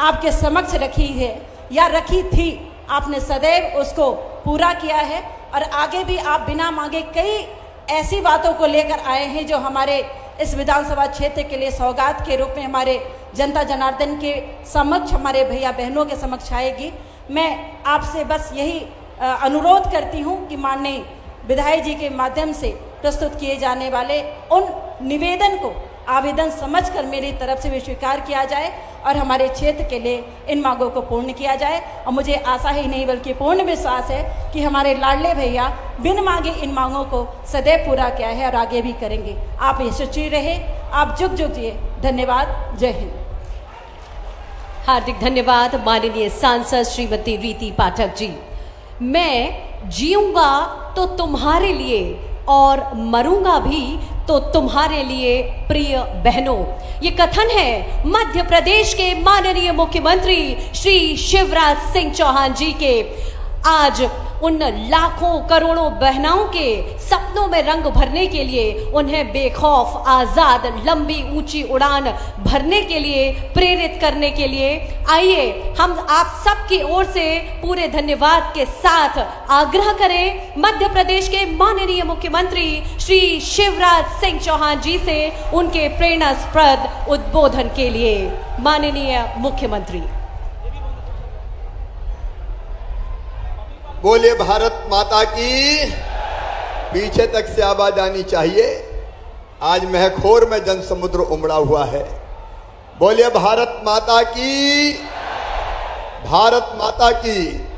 आपके समक्ष रखी है या रखी थी, आपने सदैव उसको पूरा किया है और आगे भी आप बिना मांगे कई ऐसी बातों को लेकर आए हैं जो हमारे इस विधानसभा क्षेत्र के लिए सौगात के रूप में हमारे जनता जनार्दन के समक्ष, हमारे भैया बहनों के समक्ष आएगी। मैं आपसे बस यही अनुरोध करती हूँ कि माननीय विधायक जी के माध्यम से प्रस्तुत किए जाने वाले उन निवेदन को आवेदन समझकर मेरी तरफ से भी स्वीकार किया जाए और हमारे क्षेत्र के लिए इन मांगों को पूर्ण किया जाए। और मुझे आशा ही नहीं बल्कि पूर्ण विश्वास है कि हमारे लाडले भैया बिन मांगे इन मांगों को सदैव पूरा किया है और आगे भी करेंगे। आप यशस्वी रहे, आप जुग जुग जिए। धन्यवाद। जय हिंद। हार्दिक धन्यवाद माननीय सांसद श्रीमती रीति पाठक जी। मैं जीऊंगा तो तुम्हारे लिए और मरूंगा भी तो तुम्हारे लिए प्रिय बहनों, ये कथन है मध्य प्रदेश के माननीय मुख्यमंत्री श्री शिवराज सिंह चौहान जी के। आज उन लाखों करोड़ों बहनाओं के सपनों में रंग भरने के लिए, उन्हें बेखौफ आजाद लंबी ऊंची उड़ान भरने के लिए, प्रेरित करने के लिए आइए हम आप सबकी ओर से पूरे धन्यवाद के साथ आग्रह करें मध्य प्रदेश के माननीय मुख्यमंत्री श्री शिवराज सिंह चौहान जी से उनके प्रेरणास्पद उद्बोधन के लिए। माननीय मुख्यमंत्री। बोलिए भारत माता की। पीछे तक से आवाज आनी चाहिए। आज महखोर में जन समुद्र उमड़ा हुआ है। बोलिए भारत माता की। भारत माता की।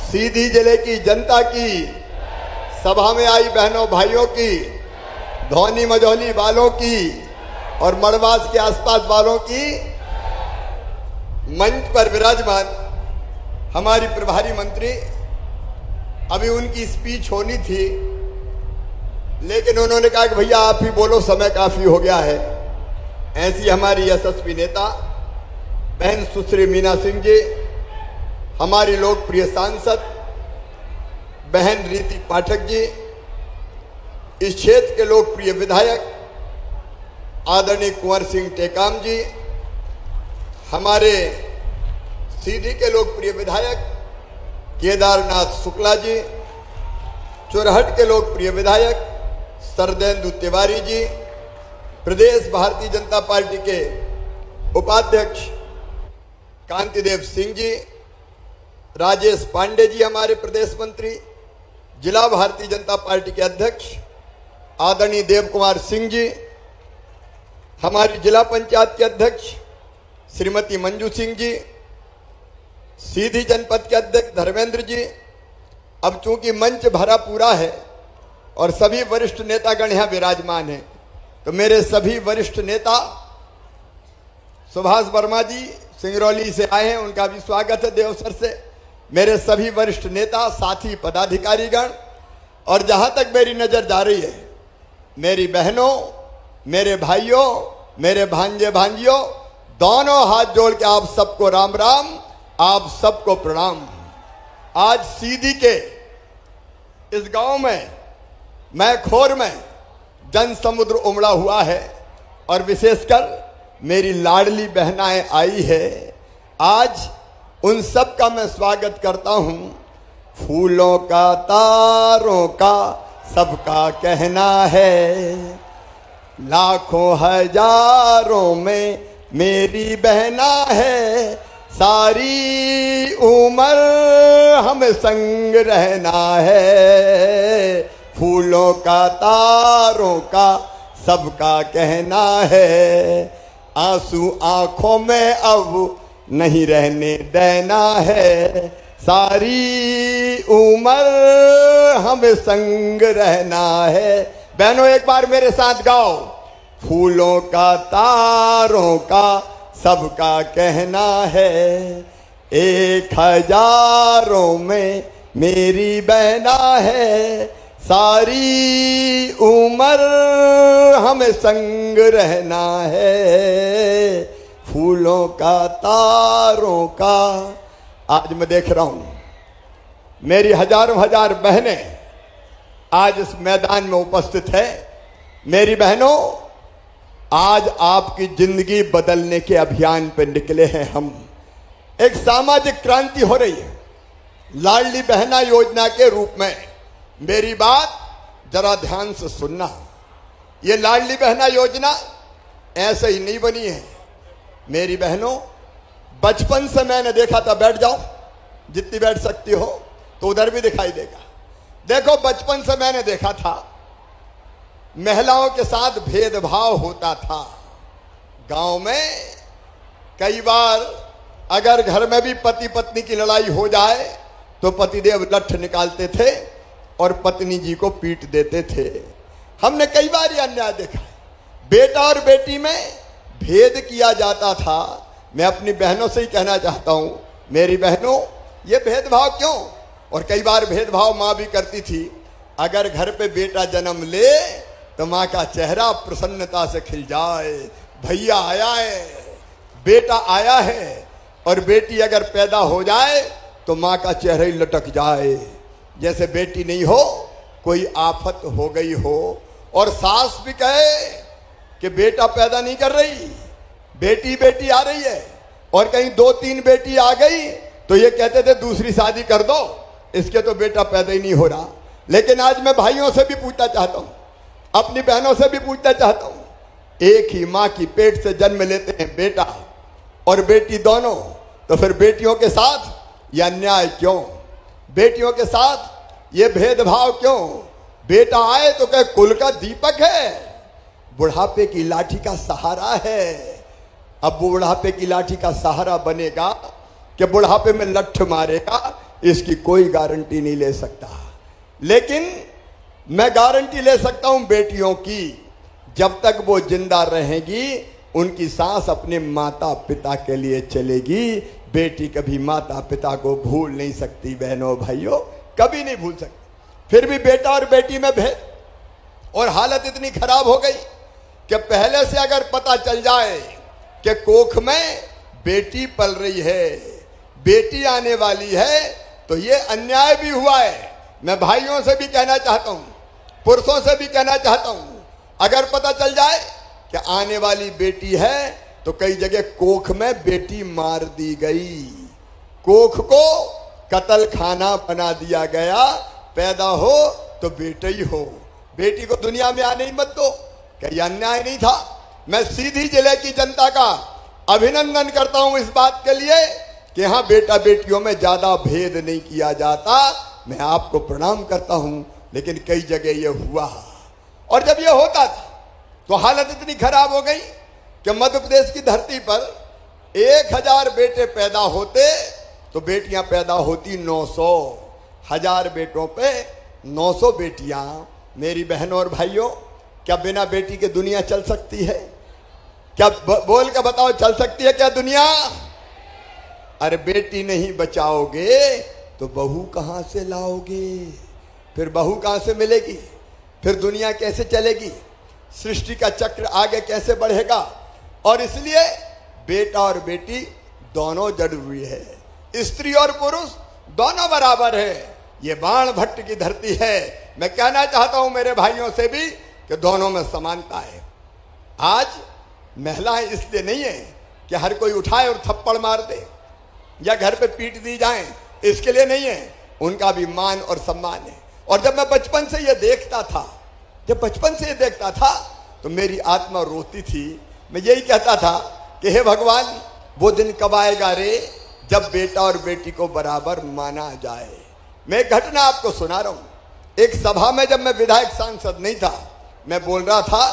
सीधी जिले की जनता की, सभा में आई बहनों भाइयों की, धौनी मझौली वालों की और मड़वास के आसपास वालों की, मंच पर विराजमान हमारी प्रभारी मंत्री, अभी उनकी स्पीच होनी थी लेकिन उन्होंने कहा कि भैया आप ही बोलो, समय काफी हो गया है। ऐसी हमारी यशस्वी नेता बहन सुश्री मीना सिंह जी, हमारी लोकप्रिय सांसद बहन रीति पाठक जी, इस क्षेत्र के लोकप्रिय विधायक आदरणीय कुंवर सिंह टेकाम जी, हमारे सीधी के लोकप्रिय विधायक केदारनाथ शुक्ला जी, चुरहट के लोकप्रिय विधायक सरदेंदु तिवारी जी, प्रदेश भारतीय जनता पार्टी के उपाध्यक्ष कांतिदेव सिंह जी, राजेश पांडे जी हमारे प्रदेश मंत्री, जिला भारतीय जनता पार्टी के अध्यक्ष आदरणीय देव कुमार सिंह जी, हमारी जिला पंचायत के अध्यक्ष श्रीमती मंजू सिंह जी, सीधी जनपद के अध्यक्ष धर्मेंद्र जी। अब चूंकि मंच भरा पूरा है और सभी वरिष्ठ नेतागण यहाँ विराजमान हैं, तो मेरे सभी वरिष्ठ नेता सुभाष वर्मा जी सिंगरौली से आए हैं, उनका भी स्वागत है देवसर से। मेरे सभी वरिष्ठ नेता, साथी, पदाधिकारीगण और जहां तक मेरी नजर जा रही है, मेरी बहनों, मेरे भाइयों, मेरे भांजे भांजियों, दोनों हाथ जोड़ के आप सबको राम राम, आप सबको प्रणाम। आज सीधी के इस गांव में मैखोर में जन समुद्र उमड़ा हुआ है और विशेषकर मेरी लाडली बहनाएं आई है। आज उन सब का मैं स्वागत करता हूं। फूलों का, तारों का सबका कहना है, लाखों हजारों में मेरी बहना है, सारी उम्र हमें संग रहना है। फूलों का, तारों का सबका कहना है, आंसू आंखों में अब नहीं रहने देना है, सारी उम्र हमें संग रहना है। बहनों एक बार मेरे साथ गाओ। फूलों का, तारों का सबका कहना है, 1000 में मेरी बहना है, सारी उम्र हमें संग रहना है। फूलों का, तारों का। आज मैं देख रहा हूं मेरी हजारों हजार बहनें आज इस मैदान में उपस्थित है। मेरी बहनों, आज आपकी जिंदगी बदलने के अभियान पर निकले हैं हम। एक सामाजिक क्रांति हो रही है लाडली बहना योजना के रूप में। मेरी बात जरा ध्यान से सुनना। ये लाडली बहना योजना ऐसे ही नहीं बनी है मेरी बहनों। बचपन से मैंने देखा था, बैठ जाओ जितनी बैठ सकती हो, तो उधर भी दिखाई देगा। देखो बचपन से मैंने देखा था महिलाओं के साथ भेदभाव होता था गांव में। कई बार अगर घर में भी पति पत्नी की लड़ाई हो जाए तो पतिदेव लठ निकालते थे और पत्नी जी को पीट देते थे। हमने कई बार यह अन्याय देखा है। बेटा और बेटी में भेद किया जाता था। मैं अपनी बहनों से ही कहना चाहता हूं, मेरी बहनों, ये भेदभाव क्यों? और कई बार भेदभाव माँ भी करती थी। अगर घर पे बेटा जन्म ले तो माँ का चेहरा प्रसन्नता से खिल जाए, भैया आया है, बेटा आया है। और बेटी अगर पैदा हो जाए तो माँ का चेहरा ही लटक जाए, जैसे बेटी नहीं हो, कोई आफत हो गई हो। और सास भी कहे कि बेटा पैदा नहीं कर रही, बेटी बेटी आ रही है। और कहीं 2-3 बेटी आ गई तो ये कहते थे दूसरी शादी कर दो, इसके तो बेटा पैदा ही नहीं हो रहा। लेकिन आज मैं भाइयों से भी पूछना चाहता हूं, अपनी बहनों से भी पूछना चाहता हूं, एक ही माँ की पेट से जन्म लेते हैं बेटा और बेटी दोनों, तो फिर बेटियों के साथ यह अन्याय क्यों? बेटियों के साथ ये भेदभाव क्यों? बेटा आए तो क्या कुल का दीपक है, बुढ़ापे की लाठी का सहारा है। अब बुढ़ापे की लाठी का सहारा बनेगा कि बुढ़ापे में लठ मारेगा, इसकी कोई गारंटी नहीं ले सकता। लेकिन मैं गारंटी ले सकता हूं बेटियों की, जब तक वो जिंदा रहेगी उनकी सांस अपने माता पिता के लिए चलेगी। बेटी कभी माता पिता को भूल नहीं सकती बहनों भाइयों, कभी नहीं भूल सकती। फिर भी बेटा और बेटी में भेद, और हालत इतनी खराब हो गई कि पहले से अगर पता चल जाए कि कोख में बेटी पल रही है, बेटी आने वाली है, तो ये अन्याय भी हुआ है। मैं भाइयों से भी कहना चाहता हूं, पुरुषों से भी कहना चाहता हूं, अगर पता चल जाए कि आने वाली बेटी है तो कई जगह कोख में बेटी मार दी गई, कोख को कत्ल खाना बना दिया गया। पैदा हो तो बेटा ही हो, बेटी को दुनिया में आने ही मत दो। क्या यह अन्याय नहीं था? मैं सीधी जिले की जनता का अभिनंदन करता हूं इस बात के लिए कि यहां बेटा बेटियों में ज्यादा भेद नहीं किया जाता। मैं आपको प्रणाम करता हूं, लेकिन कई जगह यह हुआ। और जब यह होता था तो हालत इतनी खराब हो गई कि मध्य प्रदेश की धरती पर 1000 बेटे पैदा होते तो बेटियां पैदा होती 900। 1000 बेटों पे 900 बेटियां। मेरी बहनों और भाइयों, क्या बिना बेटी के दुनिया चल सकती है? क्या बोल के बताओ, चल सकती है क्या दुनिया? अरे बेटी नहीं बचाओगे तो बहू कहां से लाओगे? फिर बहू कहां से मिलेगी? फिर दुनिया कैसे चलेगी? सृष्टि का चक्र आगे कैसे बढ़ेगा? और इसलिए बेटा और बेटी दोनों जरूरी है। स्त्री और पुरुष दोनों बराबर है। ये बाण भट्ट की धरती है। मैं कहना चाहता हूं मेरे भाइयों से भी कि दोनों में समानता है। आज महिलाएं इसलिए नहीं है कि हर कोई उठाए और थप्पड़ मार दे या घर पे पीट दी जाए, इसके लिए नहीं है। उनका भी मान और सम्मान है। और जब मैं बचपन से ये देखता था, तो मेरी आत्मा रोती थी। मैं यही कहता था कि हे भगवान, वो दिन कब आएगा रे जब बेटा और बेटी को बराबर माना जाए। मैं एक घटना आपको सुना रहा हूं। एक सभा में जब मैं विधायक सांसद नहीं था, मैं बोल रहा था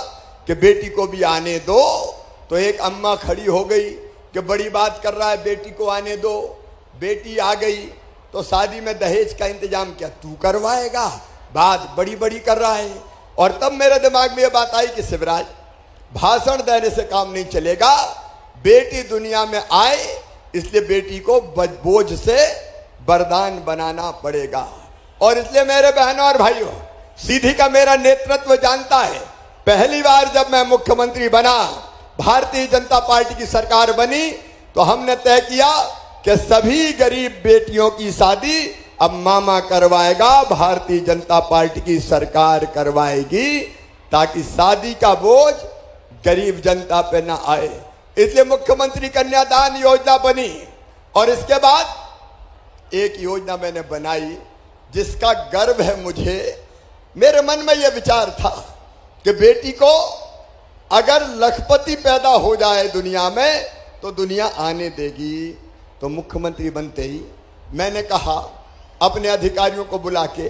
कि बेटी को भी आने दो, तो एक अम्मा खड़ी हो गई कि बड़ी बात कर रहा है, बेटी को आने दो। बेटी आ गई तो शादी में दहेज का इंतजाम क्या तू करवाएगा? बात बड़ी बड़ी कर रहा है। और तब मेरे दिमाग में यह बात आई कि शिवराज, भाषण देने से काम नहीं चलेगा। बेटी दुनिया में आए, इसलिए बेटी को बोझ से वरदान बनाना पड़ेगा। और इसलिए मेरे बहनों और भाइयों, सीधी का मेरा नेतृत्व जानता है। पहली बार जब मैं मुख्यमंत्री बना, भारतीय जनता पार्टी की सरकार बनी, तो हमने तय किया कि सभी गरीब बेटियों की शादी अब मामा करवाएगा, भारतीय जनता पार्टी की सरकार करवाएगी, ताकि शादी का बोझ गरीब जनता पे ना आए। इसलिए मुख्यमंत्री कन्यादान योजना बनी। और इसके बाद एक योजना मैंने बनाई जिसका गर्व है मुझे। मेरे मन में यह विचार था कि बेटी को अगर लखपति पैदा हो जाए दुनिया में तो दुनिया आने देगी। तो मुख्यमंत्री बनते ही मैंने कहा अपने अधिकारियों को बुला के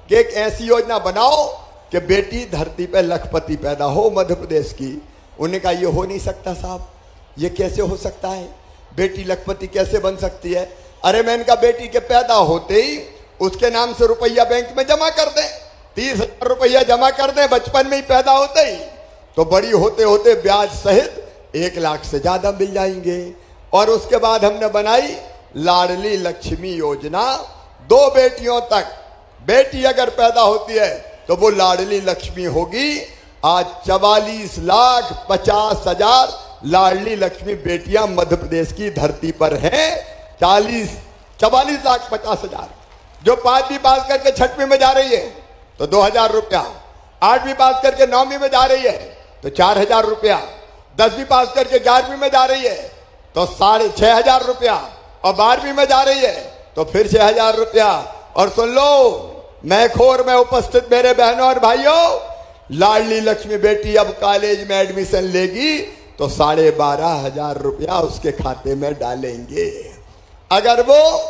कि एक ऐसी योजना बनाओ कि बेटी धरती पे लखपति पैदा हो मध्य प्रदेश की। उन्होंने कहा ये हो नहीं सकता साहब, ये कैसे हो सकता है, बेटी लखपति कैसे बन सकती है। अरे मैं इनका बेटी के पैदा होते ही उसके नाम से रुपया बैंक में जमा कर दें, 30,000 रुपया जमा कर दें बचपन में ही पैदा होते ही, तो बड़ी होते होते ब्याज सहित 1 लाख से ज्यादा मिल जाएंगे। और उसके बाद हमने बनाई लाडली लक्ष्मी योजना। 2 बेटियों तक बेटी अगर पैदा होती है तो वो लाडली लक्ष्मी होगी। आज 44,50,000 लाडली लक्ष्मी बेटियां मध्य प्रदेश की धरती पर हैं। 44,50,000 जो 5वीं पास करके 6वीं में जा रही है तो 2,000 रुपया, 8वीं पास करके 9वीं में जा रही है तो 4,000 रुपया, 10वीं पास करके 11वीं में जा रही है तो 6,500 रुपया, और 12वीं में जा रही है तो फिर 6,000 रुपया। और सुन लो मैं खोर में उपस्थित मेरे बहनों और भाइयों, लाडली लक्ष्मी बेटी अब कॉलेज में एडमिशन लेगी तो 12,500 रुपया उसके खाते में डालेंगे। अगर वो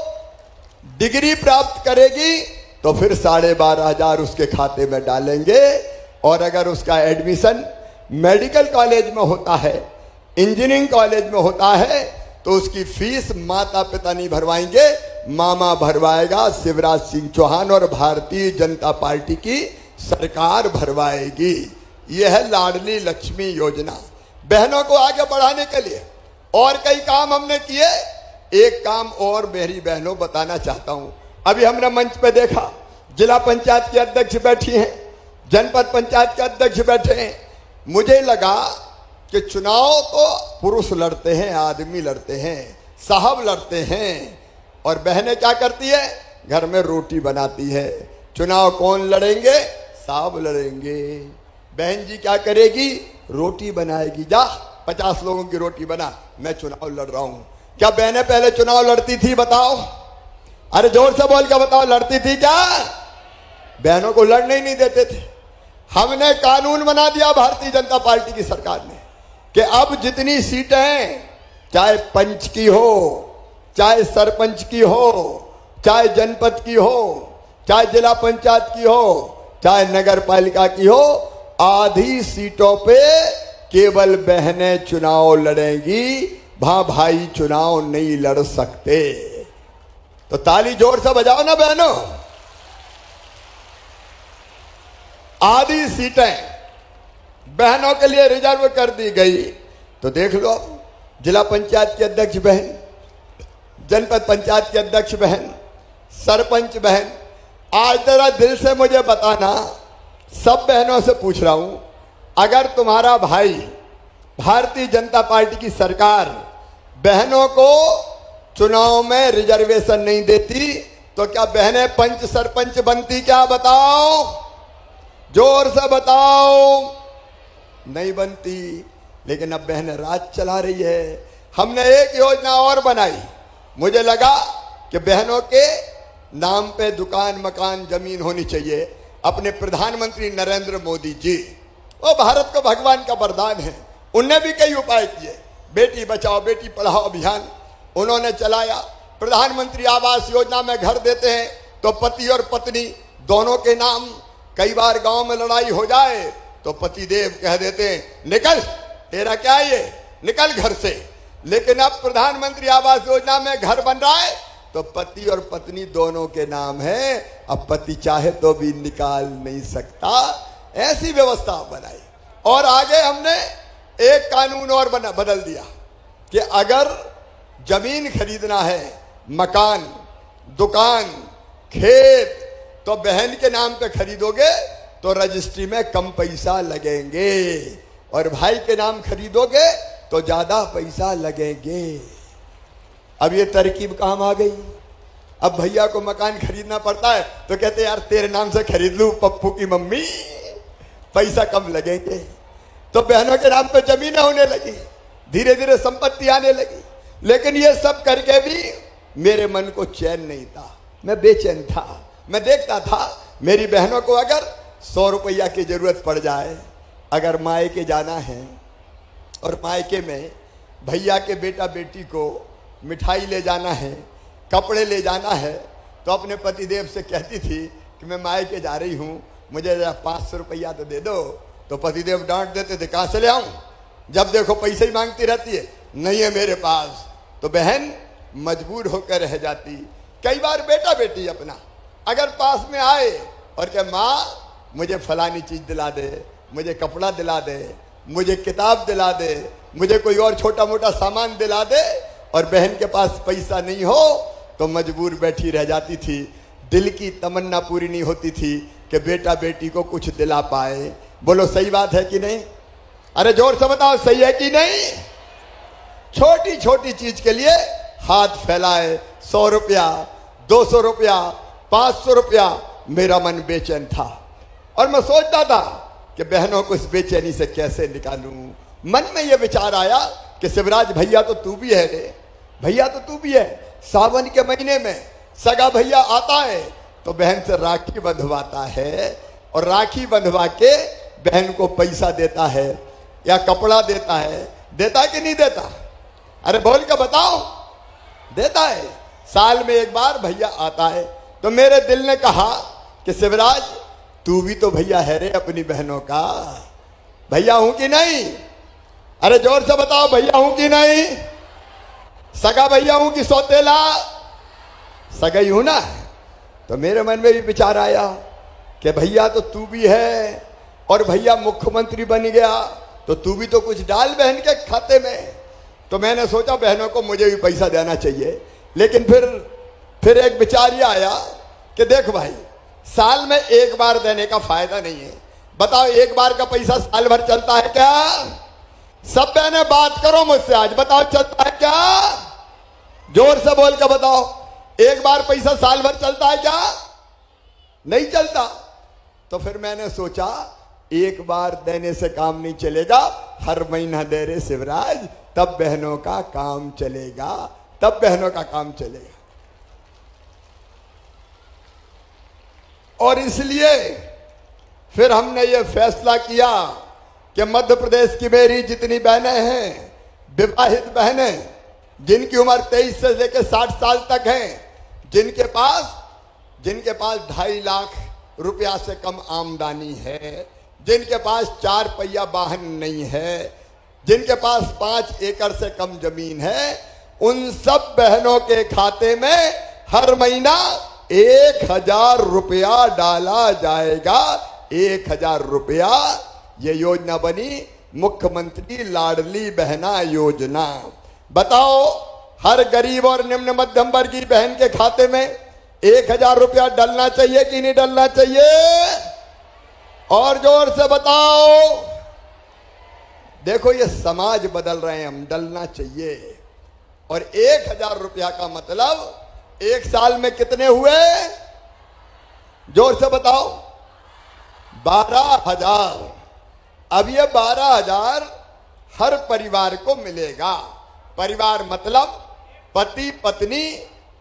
डिग्री प्राप्त करेगी तो फिर 12,500 उसके खाते में डालेंगे। और अगर उसका एडमिशन मेडिकल कॉलेज में होता है, इंजीनियरिंग कॉलेज में होता है तो उसकी फीस माता पिता नहीं भरवाएंगे, मामा भरवाएगा। शिवराज सिंह चौहान और भारतीय जनता पार्टी की सरकार भरवाएगी। यह है लाडली लक्ष्मी योजना। बहनों को आगे बढ़ाने के लिए और कई काम हमने किए। एक काम और मेरी बहनों बताना चाहता हूं। अभी हमने मंच पे देखा जिला पंचायत के अध्यक्ष बैठी हैं, जनपद पंचायत के अध्यक्ष बैठे हैं। मुझे लगा कि चुनाव तो पुरुष लड़ते हैं, आदमी लड़ते हैं, साहब लड़ते हैं, और बहनें क्या करती है, घर में रोटी बनाती है। चुनाव कौन लड़ेंगे, साहब लड़ेंगे। बहन जी क्या करेगी, रोटी बनाएगी। जा 50 लोगों की रोटी बना, मैं चुनाव लड़ रहा हूं। क्या बहनें पहले चुनाव लड़ती थी, बताओ? अरे जोर से बोल के बताओ, लड़ती थी क्या? बहनों को लड़ने ही नहीं देते थे। हमने कानून बना दिया भारतीय जनता पार्टी की सरकार ने कि अब जितनी सीटें हैं, चाहे पंच की हो, चाहे सरपंच की हो, चाहे जनपद की हो, चाहे जिला पंचायत की हो, चाहे नगर पालिका की हो, आधी सीटों पे केवल बहनें चुनाव लड़ेंगी, वहां भाई चुनाव नहीं लड़ सकते। तो ताली जोर से बजाओ ना बहनों। आधी सीटें बहनों के लिए रिजर्व कर दी गई। तो देख लो, जिला पंचायत की अध्यक्ष बहन, जनपद पंचायत की अध्यक्ष बहन, सरपंच बहन, आज जरा दिल से मुझे बताना, सब बहनों से पूछ रहा हूं, अगर तुम्हारा भाई भारतीय जनता पार्टी की सरकार बहनों को चुनाव में रिजर्वेशन नहीं देती तो क्या बहनें पंच सरपंच बनती? क्या बताओ, जोर से बताओ। नहीं बनती। लेकिन अब बहनें राज चला रही है। हमने एक योजना और बनाई। मुझे लगा कि बहनों के नाम पे दुकान, मकान, जमीन होनी चाहिए। अपने प्रधानमंत्री नरेंद्र मोदी जी, वो भारत को भगवान का वरदान है, उनने भी कई उपाय किए। बेटी बचाओ बेटी पढ़ाओ अभियान उन्होंने चलाया। प्रधानमंत्री आवास योजना में घर देते हैं तो पति और पत्नी दोनों के नाम। कई बार गांव में लड़ाई हो जाए तो पति देव कह देते हैं निकल, तेरा क्या ये, निकल घर से। लेकिन अब प्रधानमंत्री आवास योजना में घर बन रहा है तो पति और पत्नी दोनों के नाम है। अब पति चाहे तो भी निकाल नहीं सकता। ऐसी व्यवस्था बनाई। और आगे हमने एक कानून और बदल दिया कि अगर जमीन खरीदना है, मकान, दुकान, खेत, तो बहन के नाम पे खरीदोगे तो रजिस्ट्री में कम पैसा लगेंगे, और भाई के नाम खरीदोगे तो ज्यादा पैसा लगेंगे। अब ये तरकीब काम आ गई। अब भैया को मकान खरीदना पड़ता है तो कहते यार तेरे नाम से खरीद लूं पप्पू की मम्मी, पैसा कम लगेंगे। तो बहनों के नाम पे जमीनें होने लगी, धीरे धीरे संपत्ति आने लगी। लेकिन ये सब करके भी मेरे मन को चैन नहीं था, मैं बेचैन था। मैं देखता था मेरी बहनों को अगर 100 रुपया की जरूरत पड़ जाए, अगर मायके जाना है और मायके में भैया के बेटा बेटी को मिठाई ले जाना है, कपड़े ले जाना है, तो अपने पतिदेव से कहती थी कि मैं मायके जा रही हूँ, मुझे 500 रुपया तो दे दो। तो पतिदेव डांट देते थे, कहाँ से ले आऊँ, जब देखो पैसे ही मांगती रहती है, नहीं है मेरे पास। तो बहन मजबूर होकर रह जाती। कई बार बेटा बेटी अपना अगर पास में आए और कहे माँ मुझे फलानी चीज़ दिला दे, मुझे कपड़ा दिला दे, मुझे किताब दिला दे, मुझे कोई और छोटा मोटा सामान दिला दे, और बहन के पास पैसा नहीं हो तो मजबूर बैठी रह जाती थी। दिल की तमन्ना पूरी नहीं होती थी कि बेटा बेटी को कुछ दिला पाए। बोलो सही बात है कि नहीं? अरे जोर से बताओ, सही है कि नहीं? छोटी छोटी चीज के लिए हाथ फैलाए, 100 रुपया, 200 रुपया, 500 रुपया। मेरा मन बेचैन था और मैं सोचता था कि बहनों को इस बेचैनी से कैसे निकालूं। मन में यह विचार आया कि शिवराज भैया तो तू भी है रे, भैया तो तू भी है। सावन के महीने में सगा भैया आता है तो बहन से राखी बंधवाता है, और राखी बंधवा के बहन को पैसा देता है या कपड़ा देता है। देता है कि नहीं देता? अरे बोल के बताओ, देता है। साल में एक बार भैया आता है तो मेरे दिल ने कहा कि शिवराज तू भी तो भैया है रे अपनी बहनों का। भैया हूं कि नहीं? अरे जोर से बताओ, भैया हूं कि नहीं? सगा भैया हूं कि सौतेला? सगा ही हूं ना। तो मेरे मन में भी विचार आया कि भैया तो तू भी है, और भैया मुख्यमंत्री बन गया तो तू भी तो कुछ डाल बहन के खाते में। तो मैंने सोचा बहनों को मुझे भी पैसा देना चाहिए। लेकिन फिर एक विचार ये आया कि देख भाई, साल में एक बार देने का फायदा नहीं है। बताओ, एक बार का पैसा साल भर चलता है क्या? सब बहनें बात करो मुझसे आज, बताओ चलता है क्या? जोर से बोल के बताओ, एक बार पैसा साल भर चलता है क्या? नहीं चलता। तो फिर मैंने सोचा एक बार देने से काम नहीं चलेगा, हर महीना दे रे शिवराज, तब बहनों का काम चलेगा, तब बहनों का काम चलेगा। और इसलिए फिर हमने ये फैसला किया कि मध्य प्रदेश की मेरी जितनी बहनें हैं, विवाहित बहनें जिनकी उम्र 23 से लेकर 60 साल तक हैं, जिनके पास 2.5 लाख रुपया से कम आमदनी है, जिनके पास 4 पहिया वाहन नहीं है, जिनके पास 5 एकड़ से कम जमीन है, उन सब बहनों के खाते में हर महीना 1000 रुपया डाला जाएगा। 1000 रुपया। ये योजना बनी मुख्यमंत्री लाडली बहना योजना। बताओ, हर गरीब और निम्न मध्यम वर्गीय बहन के खाते में 1000 रुपया डलना चाहिए कि नहीं डलना चाहिए? और जोर से बताओ। देखो, ये समाज बदल रहे हैं हम, डलना चाहिए। और 1000 रुपया का मतलब एक साल में कितने हुए? जोर से बताओ। 12,000। अब ये 12,000 हर परिवार को मिलेगा। परिवार मतलब पति पत्नी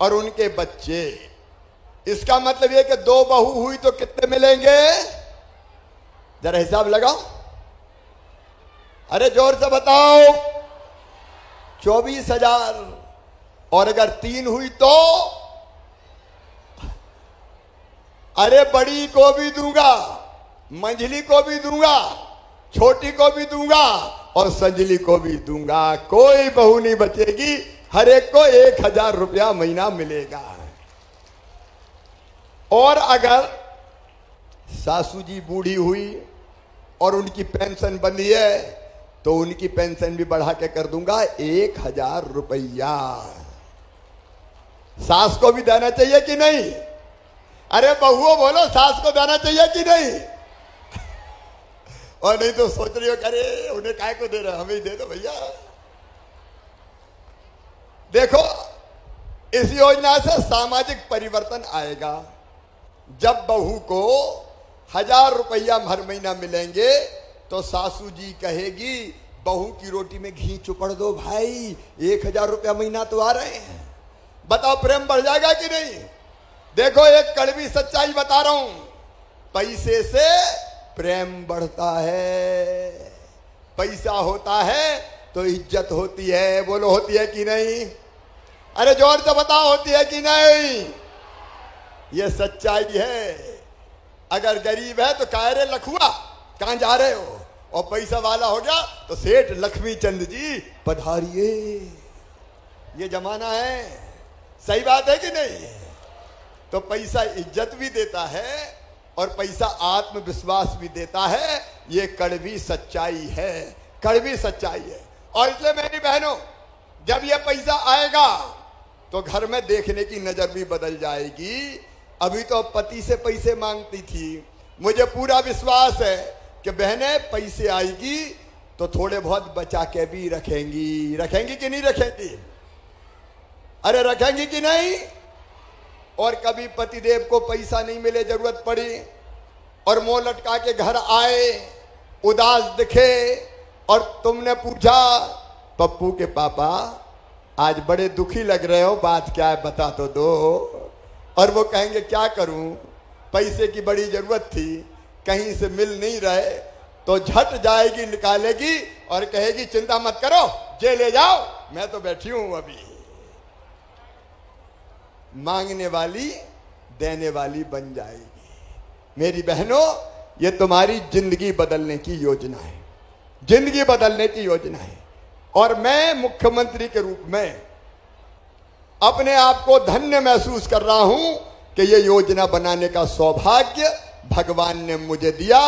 और उनके बच्चे। इसका मतलब ये कि 2 बहू हुई तो कितने मिलेंगे? जरा हिसाब लगाओ। अरे जोर से बताओ। 24,000। और अगर 3 हुई तो? अरे बड़ी को भी दूंगा, मंझली को भी दूंगा, छोटी को भी दूंगा और संजली को भी दूंगा। कोई बहू नहीं बचेगी, हर एक को 1000 रुपया महीना मिलेगा। और अगर सासू जी बूढ़ी हुई और उनकी पेंशन बंधी है तो उनकी पेंशन भी बढ़ा के कर दूंगा 1000 रुपया। सास को भी देना चाहिए कि नहीं? अरे बहुओं बोलो, सास को देना चाहिए कि नहीं? और नहीं तो सोच रही हो, अरे उन्हें काय को दे रहे, हमें ही दे दो भैया। देखो, इस योजना से सामाजिक परिवर्तन आएगा। जब बहू को 1000 रुपया हर महीना मिलेंगे तो सासू जी कहेगी बहू की रोटी में घी चुपड़ दो भाई, 1000 रुपया महीना तो आ रहे हैं। बताओ, प्रेम बढ़ जाएगा कि नहीं? देखो, एक कड़वी सच्चाई बता रहा हूं, पैसे से प्रेम बढ़ता है, पैसा होता है तो इज्जत होती है। बोलो होती है कि नहीं? अरे जोर से बताओ, होती है कि नहीं? ये सच्चाई है। अगर गरीब है तो कह रहे लखुआ कहां जा रहे हो, और पैसा वाला हो गया तो सेठ लक्ष्मी चंद जी पधारिए। ये जमाना है, सही बात है कि नहीं? तो पैसा इज्जत भी देता है और पैसा आत्मविश्वास भी देता है। ये कड़वी सच्चाई है, कड़वी सच्चाई है। और इसलिए मेरी बहनों, जब ये पैसा आएगा तो घर में देखने की नजर भी बदल जाएगी। अभी तो पति से पैसे मांगती थी, मुझे पूरा विश्वास है कि बहनें पैसे आएगी तो थोड़े बहुत बचा के भी रखेंगी। रखेंगी कि नहीं रखेंगी? अरे रखेंगी कि नहीं? और कभी पतिदेव को पैसा नहीं मिले, जरूरत पड़ी और मुंह लटका के घर आए, उदास दिखे और तुमने पूछा पप्पू के पापा आज बड़े दुखी लग रहे हो, बात क्या है बता तो दो। और वो कहेंगे क्या करूं, पैसे की बड़ी जरूरत थी, कहीं से मिल नहीं रहे, तो झट जाएगी निकालेगी और कहेगी चिंता मत करो, जे ले जाओ, मैं तो बैठी हूं अभी। मांगने वाली देने वाली बन जाएगी। मेरी बहनों, ये तुम्हारी जिंदगी बदलने की योजना है, जिंदगी बदलने की योजना है। और मैं मुख्यमंत्री के रूप में अपने आप को धन्य महसूस कर रहा हूं कि ये योजना बनाने का सौभाग्य भगवान ने मुझे दिया।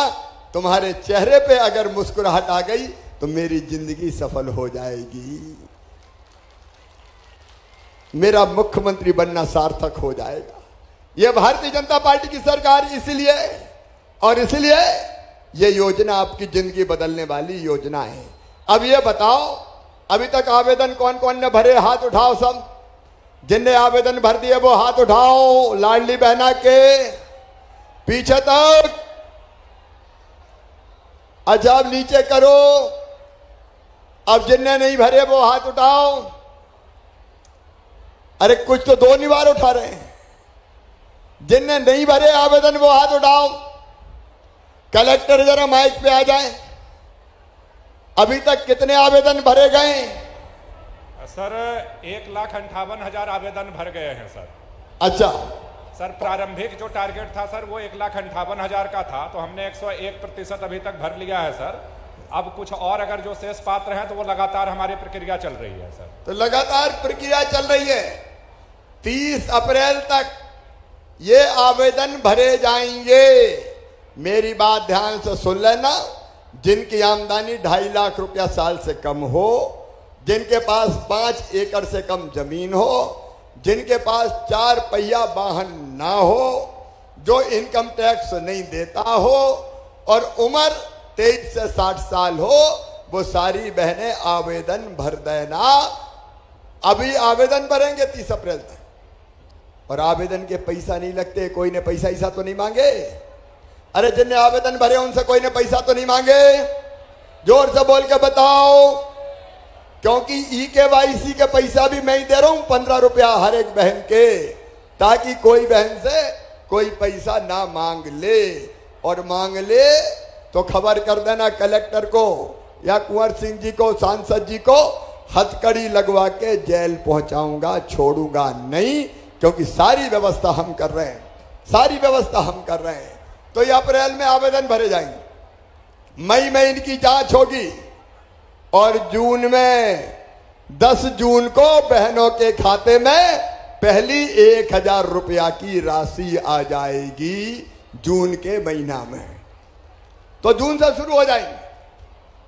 तुम्हारे चेहरे पे अगर मुस्कुराहट आ गई तो मेरी जिंदगी सफल हो जाएगी, मेरा मुख्यमंत्री बनना सार्थक हो जाएगा। यह भारतीय जनता पार्टी की सरकार इसलिए और इसलिए यह योजना आपकी जिंदगी बदलने वाली योजना है। अब यह बताओ, अभी तक आवेदन कौन कौन ने भरे? हाथ उठाओ सब, जिनने आवेदन भर दिए वो हाथ उठाओ। लाडली बहना के पीछे तक, अच्छा अब नीचे करो। अब जिनने नहीं भरे वो हाथ उठाओ। अरे कुछ तो दो निवार उठा रहे हैं। जिनने नहीं भरे आवेदन वो हाथ उठाओ। कलेक्टर जरा माइक पे आ जाए। अभी तक कितने आवेदन भरे गए? सर 1,58,000 आवेदन भर गए हैं सर। अच्छा सर, प्रारंभिक जो टारगेट था सर वो 1,58,000 का था, तो हमने 101% अभी तक भर लिया है सर। अब कुछ और अगर जो शेष पात्र हैं तो वो लगातार हमारी प्रक्रिया चल रही है सर। तो लगातार प्रक्रिया चल रही है। 30 अप्रैल तक ये आवेदन भरे जाएंगे। मेरी बात ध्यान से सुन लेना। जिनकी आमदनी 2.5 लाख रुपया साल से कम हो, जिनके पास 5 एकड़ से कम जमीन हो, जिनके पास 4 पहिया वाहन ना हो, जो इनकम टैक्स नहीं देता हो और उम्र 23 से 60 साल हो, वो सारी बहनें आवेदन भर देना। अभी आवेदन भरेंगे 30 अप्रैल तक, और आवेदन के पैसा नहीं लगते। कोई ने पैसा ऐसा तो नहीं मांगे? अरे जिनने आवेदन भरे उनसे कोई ने पैसा तो नहीं मांगे? जोर से बोल के बताओ। क्योंकि EKYC के पैसा भी मैं ही दे रहा हूं, 15 रुपया हर एक बहन के, ताकि कोई बहन से कोई पैसा ना मांग ले, और मांग ले तो खबर कर देना कलेक्टर को या कुंवर सिंह जी को, सांसद जी को। हथकड़ी लगवा के जेल पहुंचाऊंगा, छोड़ूंगा नहीं, क्योंकि सारी व्यवस्था हम कर रहे हैं, सारी व्यवस्था हम कर रहे हैं। तो ये अप्रैल में आवेदन भरे जाएंगे, मई में इनकी जांच होगी, और जून में 10 जून को बहनों के खाते में पहली 1,000 रुपया की राशि आ जाएगी जून के महीना में। तो जून से शुरू हो जाएंगे,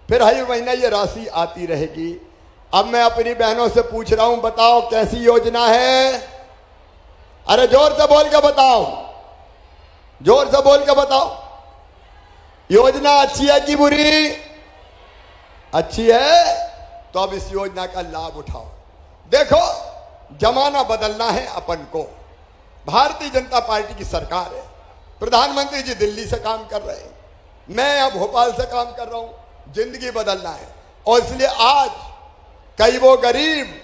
फिर हर महीना ये राशि आती रहेगी। अब मैं अपनी बहनों से पूछ रहा हूं, बताओ कैसी योजना है? अरे जोर से बोल के बताओ, जोर से बोल के बताओ। योजना अच्छी है कि बुरी? अच्छी है। तो अब इस योजना का लाभ उठाओ। देखो, जमाना बदलना है अपन को। भारतीय जनता पार्टी की सरकार है, प्रधानमंत्री जी दिल्ली से काम कर रहे हैं, मैं अब भोपाल से काम कर रहा हूं। जिंदगी बदलना है, और इसलिए आज कई वो गरीब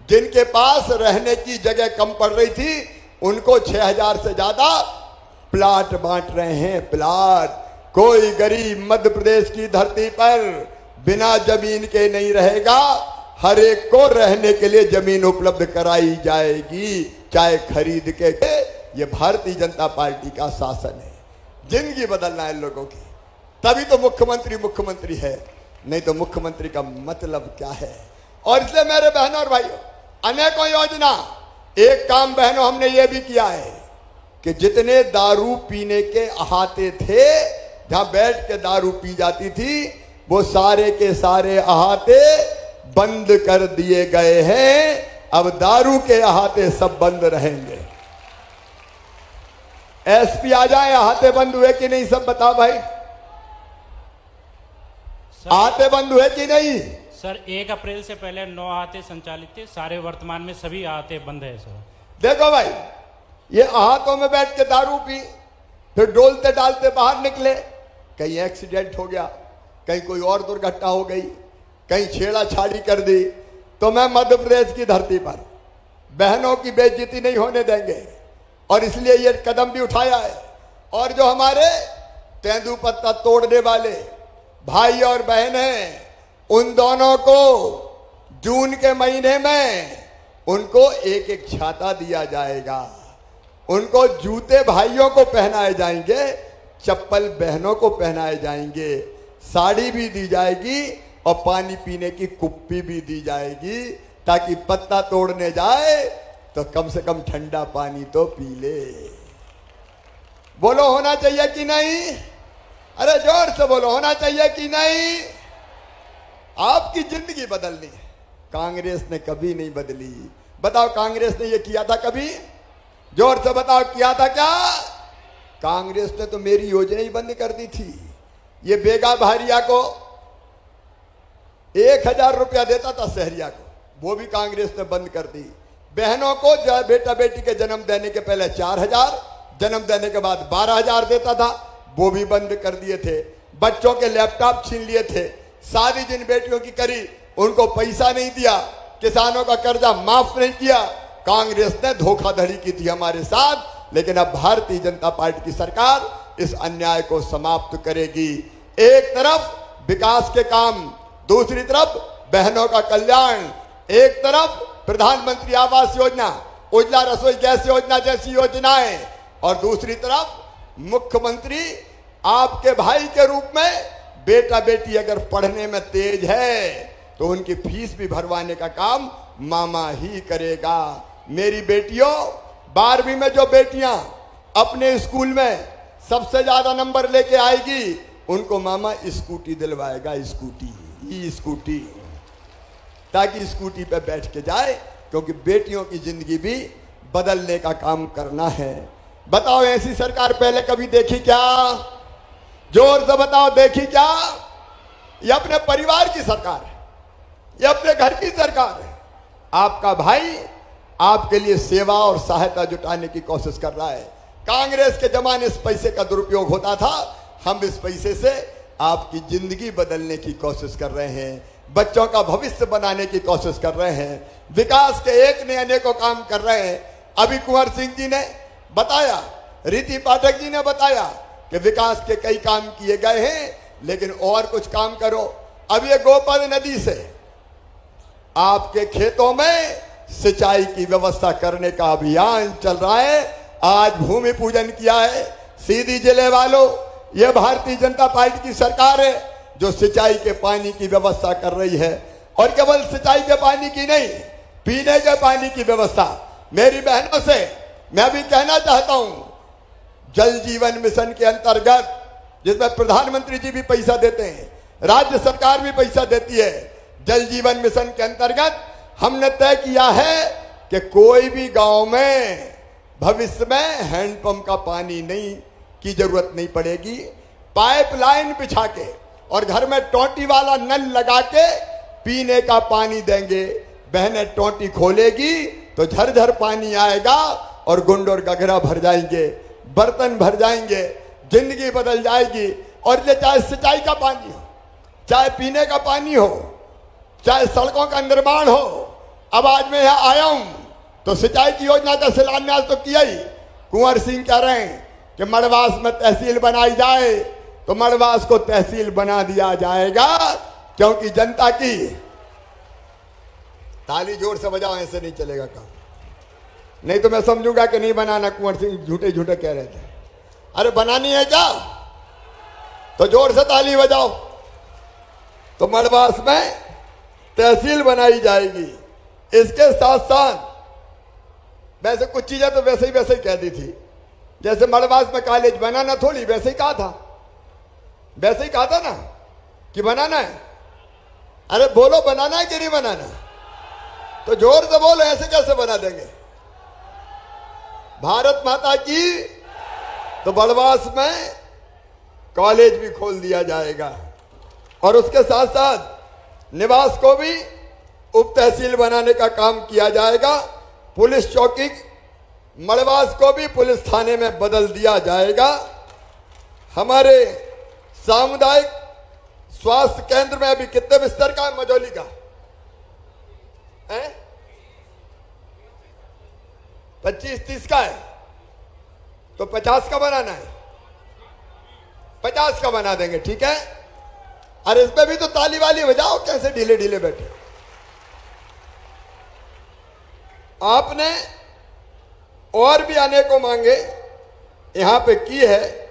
जिनके पास रहने की जगह कम पड़ रही थी, उनको 6,000 से ज्यादा प्लाट बांट रहे हैं। प्लाट कोई गरीब मध्य प्रदेश की धरती पर बिना जमीन के नहीं रहेगा। हर एक को रहने के लिए जमीन उपलब्ध कराई जाएगी, चाहे खरीद के। ये भारतीय जनता पार्टी का शासन है। जिंदगी बदलना है लोगों की, तभी तो मुख्यमंत्री मुख्यमंत्री है, नहीं तो मुख्यमंत्री का मतलब क्या है। और इसलिए मेरे बहनों और भाइयों, अनेकों योजना, एक काम बहनों हमने ये भी किया है कि जितने दारू पीने के अहाते थे, जहां बैठ के दारू पी जाती थी, वो सारे के सारे अहाते बंद कर दिए गए हैं। अब दारू के अहाते सब बंद रहेंगे। एसपी आ जाए, अहाते बंद हुए कि नहीं सब बताओ भाई। अहाते बंद हुए कि नहीं? सर 1 अप्रैल से पहले 9 अहाते संचालित थे, सारे वर्तमान में सभी अहाते बंद है सर। देखो भाई, ये अहातों में बैठ के दारू पी, फिर डोलते डालते बाहर निकले, कहीं एक्सीडेंट हो गया, कहीं कोई और दुर्घटना हो गई, कहीं छेड़ाछाड़ी कर दी, तो मैं मध्य प्रदेश की धरती पर बहनों की बेइज्जती नहीं होने देंगे। और इसलिए ये कदम भी उठाया है। और जो हमारे तेंदुपत्ता तोड़ने वाले भाई और बहन हैं, उन दोनों को जून के महीने में उनको एक एक छाता दिया जाएगा। उनको जूते भाइयों को पहनाए जाएंगे, चप्पल बहनों को पहनाए जाएंगे, साड़ी भी दी जाएगी और पानी पीने की कुप्पी भी दी जाएगी, ताकि पत्ता तोड़ने जाए तो कम से कम ठंडा पानी तो पी ले। बोलो होना चाहिए कि नहीं? अरे जोर से बोलो, होना चाहिए कि नहीं? आपकी जिंदगी बदलनी है, कांग्रेस ने कभी नहीं बदली। बताओ कांग्रेस ने ये किया था कभी? जोर से बताओ, किया था क्या? कांग्रेस ने तो मेरी योजना ही बंद कर दी थी। ये बेगा भारिया को 1000 रुपया देता था शहरिया को, वो भी कांग्रेस ने बंद कर दी। बहनों को बेटा बेटी के जन्म देने के पहले 4000, जन्म देने के बाद 12000 देता था, वो भी बंद कर दिए थे। बच्चों के लैपटॉप छीन लिए थे। शादी जिन बेटियों की करी उनको पैसा नहीं दिया, किसानों का कर्जा माफ नहीं किया। कांग्रेस ने धोखाधड़ी की थी हमारे साथ। लेकिन अब भारतीय जनता पार्टी की सरकार इस अन्याय को समाप्त करेगी। एक तरफ विकास के काम, दूसरी तरफ बहनों का कल्याण, एक तरफ प्रधानमंत्री आवास योजना, उज्ज्वला रसोई गैस योजना जैसी योजनाएं, और दूसरी तरफ मुख्यमंत्री आपके भाई के रूप में बेटा बेटी अगर पढ़ने में तेज है तो उनकी फीस भी भरवाने का काम मामा ही करेगा। मेरी बेटियों, 12वीं में जो बेटियां अपने स्कूल में सबसे ज्यादा नंबर लेके आएगी, उनको मामा स्कूटी दिलवाएगा, स्कूटी, ताकि स्कूटी पे बैठ के जाए, क्योंकि बेटियों की जिंदगी भी बदलने का काम करना है। बताओ ऐसी सरकार पहले कभी देखी क्या? जोर से बताओ, देखी क्या? ये अपने परिवार की सरकार है, ये अपने घर की सरकार है। आपका भाई आपके लिए सेवा और सहायता जुटाने की कोशिश कर रहा है। कांग्रेस के जमाने इस पैसे का दुरुपयोग होता था, हम इस पैसे से आपकी जिंदगी बदलने की कोशिश कर रहे हैं, बच्चों का भविष्य बनाने की कोशिश कर रहे हैं, विकास के एक ने अनेकों काम कर रहे हैं। अभी कुंवर सिंह जी ने बताया, रीति पाठक जी ने बताया कि विकास के कई काम किए गए हैं, लेकिन और कुछ काम करो। अब ये गोपद नदी से आपके खेतों में सिंचाई की व्यवस्था करने का अभियान चल रहा है। आज भूमि पूजन किया है। सीधी जिले वालों, यह भारतीय जनता पार्टी की सरकार है जो सिंचाई के पानी की व्यवस्था कर रही है। और केवल सिंचाई के पानी की नहीं, पीने के पानी की व्यवस्था। मेरी बहनों से मैं भी कहना चाहता हूं, जल जीवन मिशन के अंतर्गत, जिसमें प्रधानमंत्री जी भी पैसा देते हैं, राज्य सरकार भी पैसा देती है, जल जीवन मिशन के अंतर्गत हमने तय किया है कि कोई भी गांव में भविष्य में हैंडपंप का पानी नहीं की जरूरत नहीं पड़ेगी। पाइपलाइन बिछा के और घर में टोंटी वाला नल लगा के पीने का पानी देंगे। बहनें टोंटी खोलेगी तो झरझर पानी आएगा और गुंड और गगरा भर जाएंगे, बर्तन भर जाएंगे, जिंदगी बदल जाएगी। और ये चाहे सिंचाई का पानी हो, चाहे पीने का पानी हो, चाहे सड़कों का निर्माण हो। अब आज मैं यहाँ आया हूं तो सिंचाई की योजना का शिलान्यास तो किया ही। कुंवर सिंह कह रहे हैं कि मड़वास में तहसील बनाई जाए, तो तो मड़वास को तहसील बना दिया जाएगा, क्योंकि जनता की ताली जोर से बजाओ, ऐसे नहीं चलेगा काम। नहीं तो मैं समझूंगा कि नहीं बनाना, कुंवर सिंह झूठे झूठे कह रहे थे। अरे बनानी है क्या, तो जोर से ताली बजाओ। तो मड़वास में तहसील बनाई जाएगी। इसके साथ साथ वैसे कुछ चीजें तो वैसे ही कह दी थी, जैसे मड़वास में कॉलेज बनाना थोड़ी, वैसे ही कहा था ना कि बनाना है। अरे बोलो बनाना है कि नहीं बनाना, तो जोर से बोलो, ऐसे कैसे बना देंगे। भारत माता की, तो मड़वास में कॉलेज भी खोल दिया जाएगा और उसके साथ साथ निवास को भी उप तहसील बनाने का काम किया जाएगा। पुलिस चौकी मड़वास को भी पुलिस थाने में बदल दिया जाएगा। हमारे सामुदायिक स्वास्थ्य केंद्र में अभी कितने बिस्तर का है मझौली का है? 25-30 का है, तो 50 का बनाना है, 50 का बना देंगे, ठीक है। अरे इसमें भी तो ताली वाली बजाओ, कैसे ढीले ढीले बैठे। आपने और भी अनेकों मांगे यहां पे की है,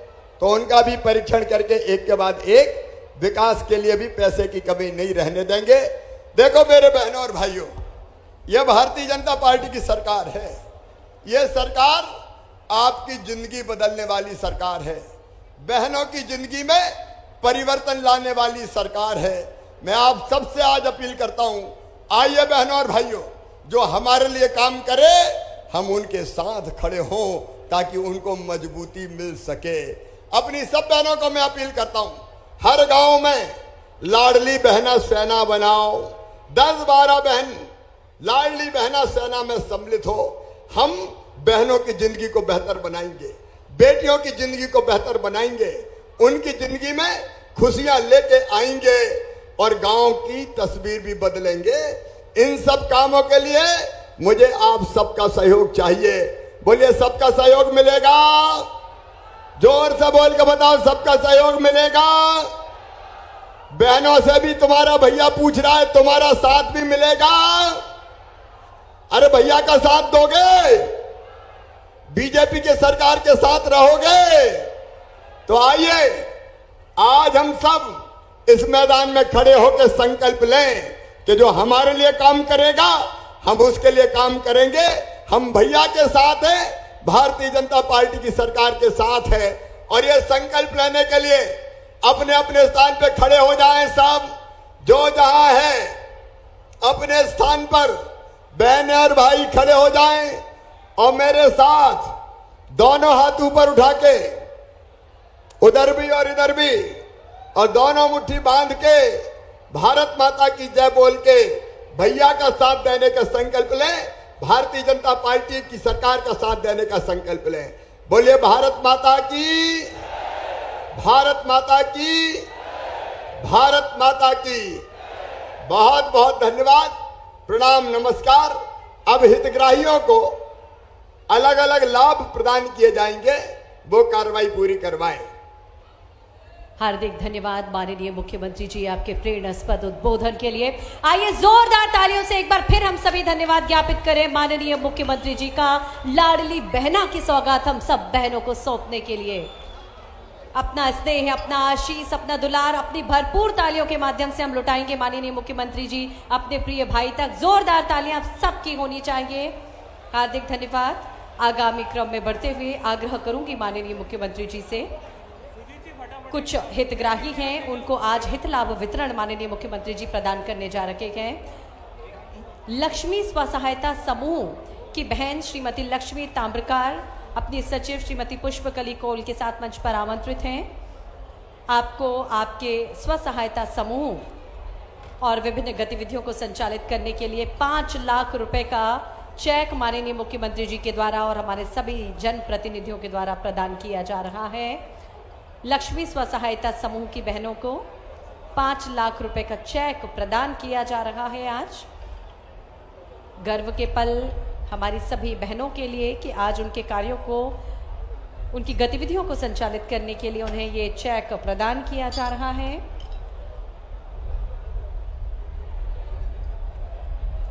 तो उनका भी परीक्षण करके एक के बाद एक विकास के लिए भी पैसे की कमी नहीं रहने देंगे। देखो मेरे बहनों और भाइयों, यह भारतीय जनता पार्टी की सरकार है। यह सरकार आपकी जिंदगी बदलने वाली सरकार है, बहनों की जिंदगी में परिवर्तन लाने वाली सरकार है। मैं आप सबसे आज अपील करता हूं, आइए बहनों और भाइयों, जो हमारे लिए काम करे हम उनके साथ खड़े हों ताकि उनको मजबूती मिल सके। अपनी सब बहनों को मैं अपील करता हूं, हर गांव में लाडली बहना सेना बनाओ। 10-12 बहन लाडली बहना सेना में सम्मिलित हो। हम बहनों की जिंदगी को बेहतर बनाएंगे, बेटियों की जिंदगी को बेहतर बनाएंगे, उनकी जिंदगी में खुशियां लेके आएंगे और गांव की तस्वीर भी बदलेंगे। इन सब कामों के लिए मुझे आप सबका सहयोग चाहिए। बोलिए सबका सहयोग मिलेगा? जोर से बोल के बताओ, सबका सहयोग मिलेगा? बहनों से भी तुम्हारा भैया पूछ रहा है, तुम्हारा साथ भी मिलेगा? अरे भैया का साथ दोगे? बीजेपी के सरकार के साथ रहोगे? तो आइए आज हम सब इस मैदान में खड़े होकर संकल्प लें कि जो हमारे लिए काम करेगा हम उसके लिए काम करेंगे। हम भैया के साथ हैं, भारतीय जनता पार्टी की सरकार के साथ है। और ये संकल्प लेने के लिए अपने अपने स्थान पे खड़े हो जाएं। सब जो जहां है अपने स्थान पर बहनें और भाई खड़े हो जाएं और मेरे साथ दोनों हाथ ऊपर उठा के, उधर भी और इधर भी, और दोनों मुट्ठी बांध के भारत माता की जय बोल के भैया का साथ देने का संकल्प लें। भारतीय जनता पार्टी की सरकार का साथ देने का संकल्प लें। बोलिए भारत माता की, भारत माता की, भारत माता की। बहुत बहुत धन्यवाद, प्रणाम, नमस्कार। अब हितग्राहियों को अलग अलग लाभ प्रदान किए जाएंगे, वो कार्रवाई पूरी करवाएं। हार्दिक धन्यवाद माननीय मुख्यमंत्री जी आपके प्रेरणास्पद उद्बोधन के लिए। आइए जोरदार तालियों से एक बार फिर हम सभी धन्यवाद ज्ञापित करें माननीय मुख्यमंत्री जी का। लाडली बहना की सौगात हम सब बहनों को सौंपने के लिए अपना स्नेह, अपना आशीष, अपना दुलार अपनी भरपूर तालियों के माध्यम से हम लुटाएंगे माननीय मुख्यमंत्री जी अपने प्रिय भाई तक। जोरदार तालियां सबकी होनी चाहिए। हार्दिक धन्यवाद। आगामी क्रम में बढ़ते हुए आग्रह करूंगी माननीय मुख्यमंत्री जी से, कुछ हितग्राही हैं उनको आज हित लाभ वितरण माननीय मुख्यमंत्री जी प्रदान करने जा रहे हैं। लक्ष्मी स्व सहायता समूह की बहन श्रीमती लक्ष्मी ताम्रकार अपनी सचिव श्रीमती पुष्पकली कोल के साथ मंच पर आमंत्रित हैं। आपको आपके स्व सहायता समूह और विभिन्न गतिविधियों को संचालित करने के लिए 5 लाख रुपए का चेक माननीय मुख्यमंत्री जी के द्वारा और हमारे सभी जनप्रतिनिधियों के द्वारा प्रदान किया जा रहा है। लक्ष्मी स्व सहायता समूह की बहनों को 5 लाख रुपए का चेक प्रदान किया जा रहा है। आज गर्व के पल हमारी सभी बहनों के लिए कि आज उनके कार्यों को उनकी गतिविधियों को संचालित करने के लिए उन्हें ये चेक प्रदान किया जा रहा है।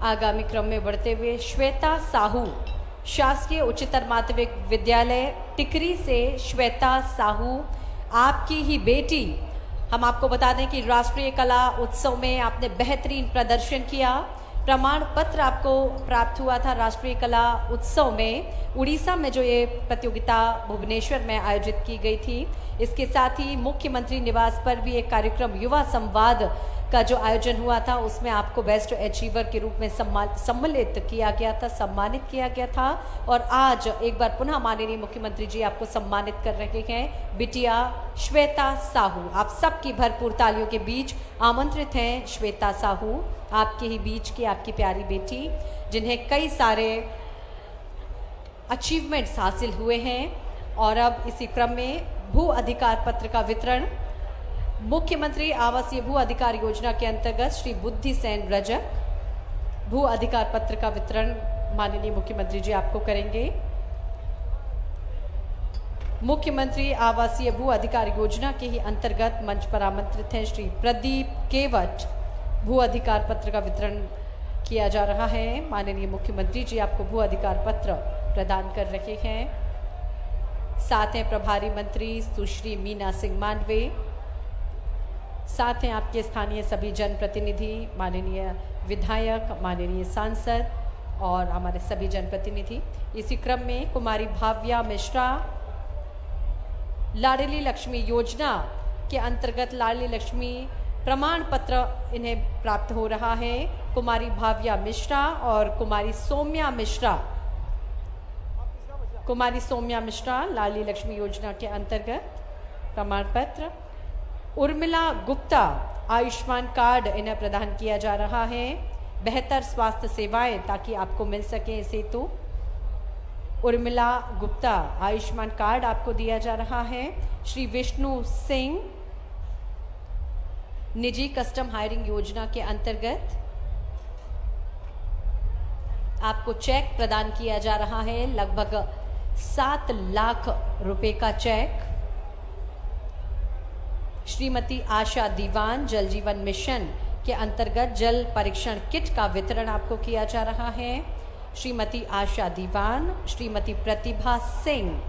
आगामी क्रम में बढ़ते हुए श्वेता साहू, शासकीय उच्चतर माध्यमिक विद्यालय टिकरी से श्वेता साहू, आपकी ही बेटी। हम आपको बता दें कि राष्ट्रीय कला उत्सव में आपने बेहतरीन प्रदर्शन किया। प्रमाण पत्र आपको प्राप्त हुआ था राष्ट्रीय कला उत्सव में। उड़ीसा में जो ये प्रतियोगिता भुवनेश्वर में आयोजित की गई थी, इसके साथ ही मुख्यमंत्री निवास पर भी एक कार्यक्रम युवा संवाद का जो आयोजन हुआ था, उसमें आपको बेस्ट अचीवर के रूप में सम्मानित किया गया था। और आज एक बार पुनः माननीय मुख्यमंत्री जी आपको सम्मानित कर रहे हैं। बिटिया श्वेता साहू, आप सबकी भरपूर तालियों के बीच आमंत्रित हैं श्वेता साहू, आपके ही बीच की आपकी प्यारी बेटी, जिन्हें कई सारे अचीवमेंट्स हासिल हुए हैं। और अब इसी क्रम में भू अधिकार पत्र का वितरण मुख्यमंत्री आवासीय भू अधिकार योजना के अंतर्गत श्री बुद्धि सेन रजक, भू अधिकार पत्र का वितरण माननीय मुख्यमंत्री जी आपको करेंगे। मुख्यमंत्री आवासीय भू अधिकार योजना के ही अंतर्गत मंच पर आमंत्रित हैं श्री प्रदीप केवट, भू अधिकार पत्र का वितरण किया जा रहा है। माननीय मुख्यमंत्री जी आपको भू अधिकार पत्र प्रदान कर रहे हैं। साथ हैं प्रभारी मंत्री सुश्री मीना सिंह मांडवे, साथ हैं आपके स्थानीय सभी जनप्रतिनिधि, माननीय विधायक, माननीय सांसद और हमारे सभी जनप्रतिनिधि। इसी क्रम में कुमारी भाव्या मिश्रा, लाडली लक्ष्मी योजना के अंतर्गत लाडली लक्ष्मी प्रमाण पत्र इन्हें प्राप्त हो रहा है। कुमारी भाव्या मिश्रा और कुमारी सौम्या मिश्रा लाडली लक्ष्मी योजना के अंतर्गत प्रमाण पत्र। उर्मिला गुप्ता, आयुष्मान कार्ड इन्हें प्रदान किया जा रहा है। बेहतर स्वास्थ्य सेवाएं ताकि आपको मिल सके इस हेतु उर्मिला गुप्ता आयुष्मान कार्ड आपको दिया जा रहा है। श्री विष्णु सिंह, निजी कस्टम हायरिंग योजना के अंतर्गत आपको चेक प्रदान किया जा रहा है, लगभग 7 लाख रुपए का चेक। श्रीमती आशा दीवान, जल जीवन मिशन के अंतर्गत जल परीक्षण किट का वितरण आपको किया जा रहा है। श्रीमती आशा दीवान, श्रीमती प्रतिभा सिंह,